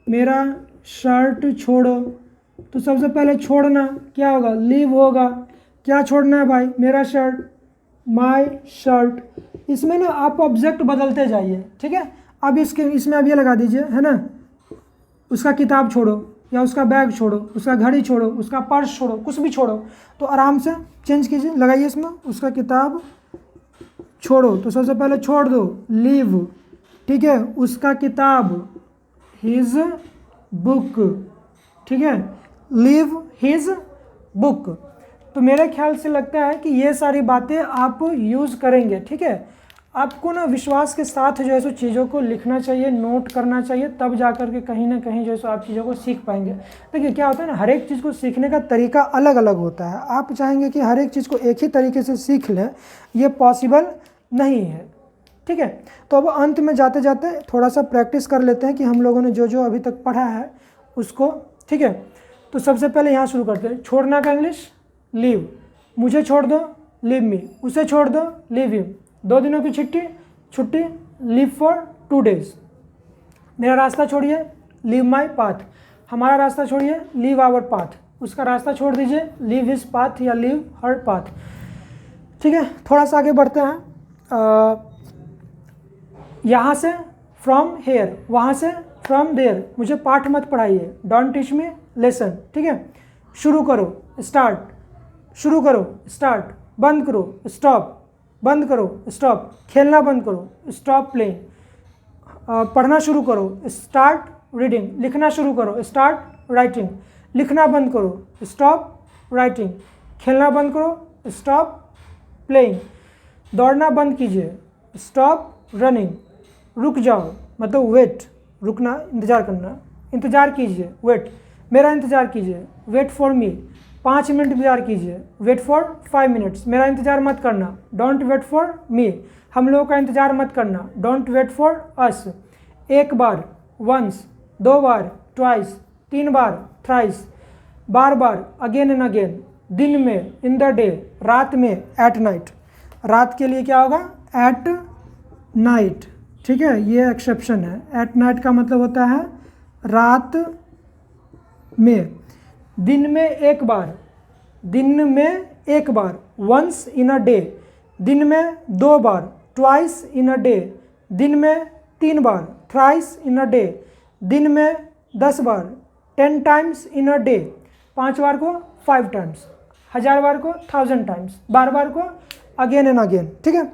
मेरा शर्ट छोड़ो। तो सबसे पहले छोड़ना क्या होगा, लीव होगा। क्या छोड़ना है भाई, मेरा शर्ट, माई शर्ट। इसमें ना आप ऑब्जेक्ट बदलते जाइए। ठीक है, अब इसमें अब ये लगा दीजिए, है ना, उसका किताब छोड़ो, या उसका बैग छोड़ो, उसका घड़ी छोड़ो, उसका पर्स छोड़ो, कुछ भी छोड़ो। तो आराम से चेंज कीजिए, लगाइए इसमें, उसका किताब छोड़ो। तो सबसे पहले छोड़ दो, लीव। ठीक है, उसका किताब, हिज बुक। ठीक है, लीव हिज बुक। तो मेरे ख्याल से लगता है कि ये सारी बातें आप यूज़ करेंगे। ठीक है, आपको ना विश्वास के साथ जो है सो चीज़ों को लिखना चाहिए, नोट करना चाहिए, तब जा कर के कहीं ना कहीं जो है सो आप चीज़ों को सीख पाएंगे। देखिए क्या होता है ना, हर एक चीज़ को सीखने का तरीका अलग अलग होता है। आप चाहेंगे कि हर एक चीज़ को एक ही तरीके से सीख लें, ये पॉसिबल नहीं है। ठीक है, तो अब अंत में जाते जाते थोड़ा सा प्रैक्टिस कर लेते हैं कि हम लोगों ने जो जो अभी तक पढ़ा है उसको। ठीक है, तो सबसे पहले यहाँ शुरू करते हैं। छोड़ना का इंग्लिश, लीव। मुझे छोड़ दो, लीव मी। उसे छोड़ दो, लीव हिम। 2 दिनों की छुट्टी, लीव फॉर 2 days। मेरा रास्ता छोड़िए, लीव माई पाथ। हमारा रास्ता छोड़िए, लीव आवर पाथ। उसका रास्ता छोड़ दीजिए, लीव हिज पाथ या लीव हर पाथ। ठीक है, थोड़ा सा आगे बढ़ते हैं। यहाँ से फ्रॉम हेयर, वहाँ से फ्रॉम देयर। मुझे पाठ मत पढ़ाइए, डोंट टीच मी लेसन। ठीक है, शुरू करो, स्टार्ट। शुरू करो, स्टार्ट। बंद करो, स्टॉप। बंद करो, स्टॉप। खेलना बंद करो, स्टॉप प्लेइंग। पढ़ना शुरू करो, स्टार्ट रीडिंग। लिखना शुरू करो, स्टार्ट राइटिंग। लिखना बंद करो, स्टॉप राइटिंग। खेलना बंद करो, स्टॉप प्लेइंग। दौड़ना बंद कीजिए, स्टॉप रनिंग। रुक जाओ मतलब वेट, रुकना इंतज़ार करना। इंतज़ार कीजिए, वेट, मेरा इंतज़ार कीजिए, वेट फॉर मी। 5 मिनट इंतज़ार कीजिए, वेट फॉर 5 मिनट्स। मेरा इंतज़ार मत करना, डोंट वेट फॉर मी। हम लोगों का इंतज़ार मत करना, डोंट वेट फॉर अस। एक बार, वंस। 2 बार, ट्वाइस। 3 बार, थ्राइस। बार बार, अगेन एंड अगेन। दिन में, इन द डे। रात में, एट नाइट। रात के लिए क्या होगा, एट नाइट। ठीक है, ये एक्सेप्शन है। एट नाइट का मतलब होता है रात में। दिन में एक बार, दिन में एक बार, वंस इन अ डे। दिन में 2 बार, ट्वाइस इन अ डे। दिन में 3 बार, थ्राइस इन अ डे। दिन में 10 बार, 10 टाइम्स इन अ डे। 5 बार को 5 टाइम्स, 1000 बार को 1000 टाइम्स, बार बार को अगेन एंड अगेन। ठीक है,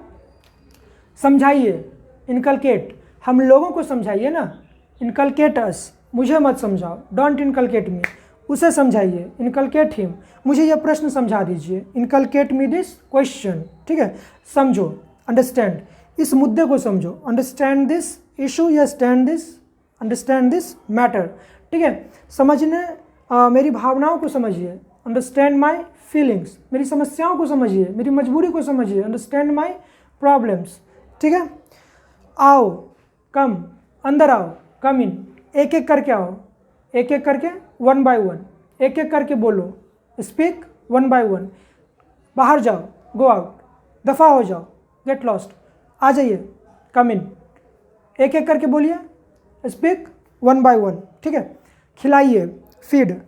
समझाइए, इनकलकेट। हम लोगों को समझाइए ना, इनकलकेट अस। मुझे मत समझाओ, डोंट इनकलकेट मी। उसे समझाइए, इनकलकेट हिम। मुझे यह प्रश्न समझा दीजिए, इनकलकेट मी दिस क्वेश्चन। ठीक है, समझो, अंडरस्टैंड, इस मुद्दे को समझो। अंडरस्टैंड दिस इशू या अंडरस्टैंड दिस मैटर। ठीक है, समझने, मेरी भावनाओं को समझिए। अंडरस्टैंड माई फीलिंग्स, मेरी समस्याओं को समझिए, मेरी मजबूरी को समझिए। Understand my problems. ठीक है, आओ, कम, अंदर आओ, कम इन। एक एक करके आओ, एक एक करके, 1 बाय 1। एक एक करके बोलो, स्पीक 1 बाय 1। बाहर जाओ, गो आउट। दफ़ा हो जाओ, गेट लॉस्ट। आ जाइए, कम इन। एक एक करके बोलिए, स्पीक 1 बाय 1। ठीक है, खिलाइए, फीड।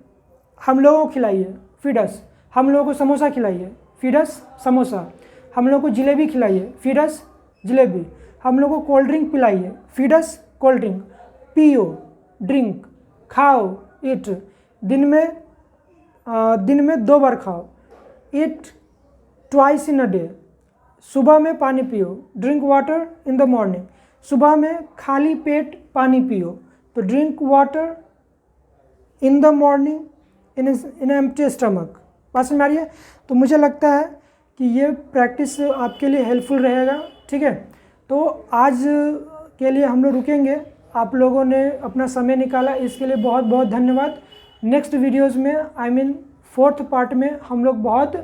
हम लोगों को खिलाइए, फीड अस। हम लोगों को समोसा खिलाइए, फीड अस समोसा। हम लोगों को जिलेबी खिलाइए, फीड अस जिलेबी। हम लोगों को कोल्ड ड्रिंक पिलाइए, फीड अस कोल्ड ड्रिंक। पियो, ड्रिंक, खाओ, ईट। दिन में 2 बार खाओ, ईट ट्वाइस इन अ डे। सुबह में पानी पियो, drink water in the morning. सुबह में खाली पेट पानी पियो, तो drink water in the morning in empty stomach. बात समझ में आ रही है? तो मुझे लगता है कि ये प्रैक्टिस आपके लिए हेल्पफुल रहेगा। ठीक है, तो आज के लिए हम लोग रुकेंगे। आप लोगों ने अपना समय निकाला, इसके लिए बहुत बहुत धन्यवाद। नेक्स्ट वीडियोज़ में, 4th पार्ट में हम लोग बहुत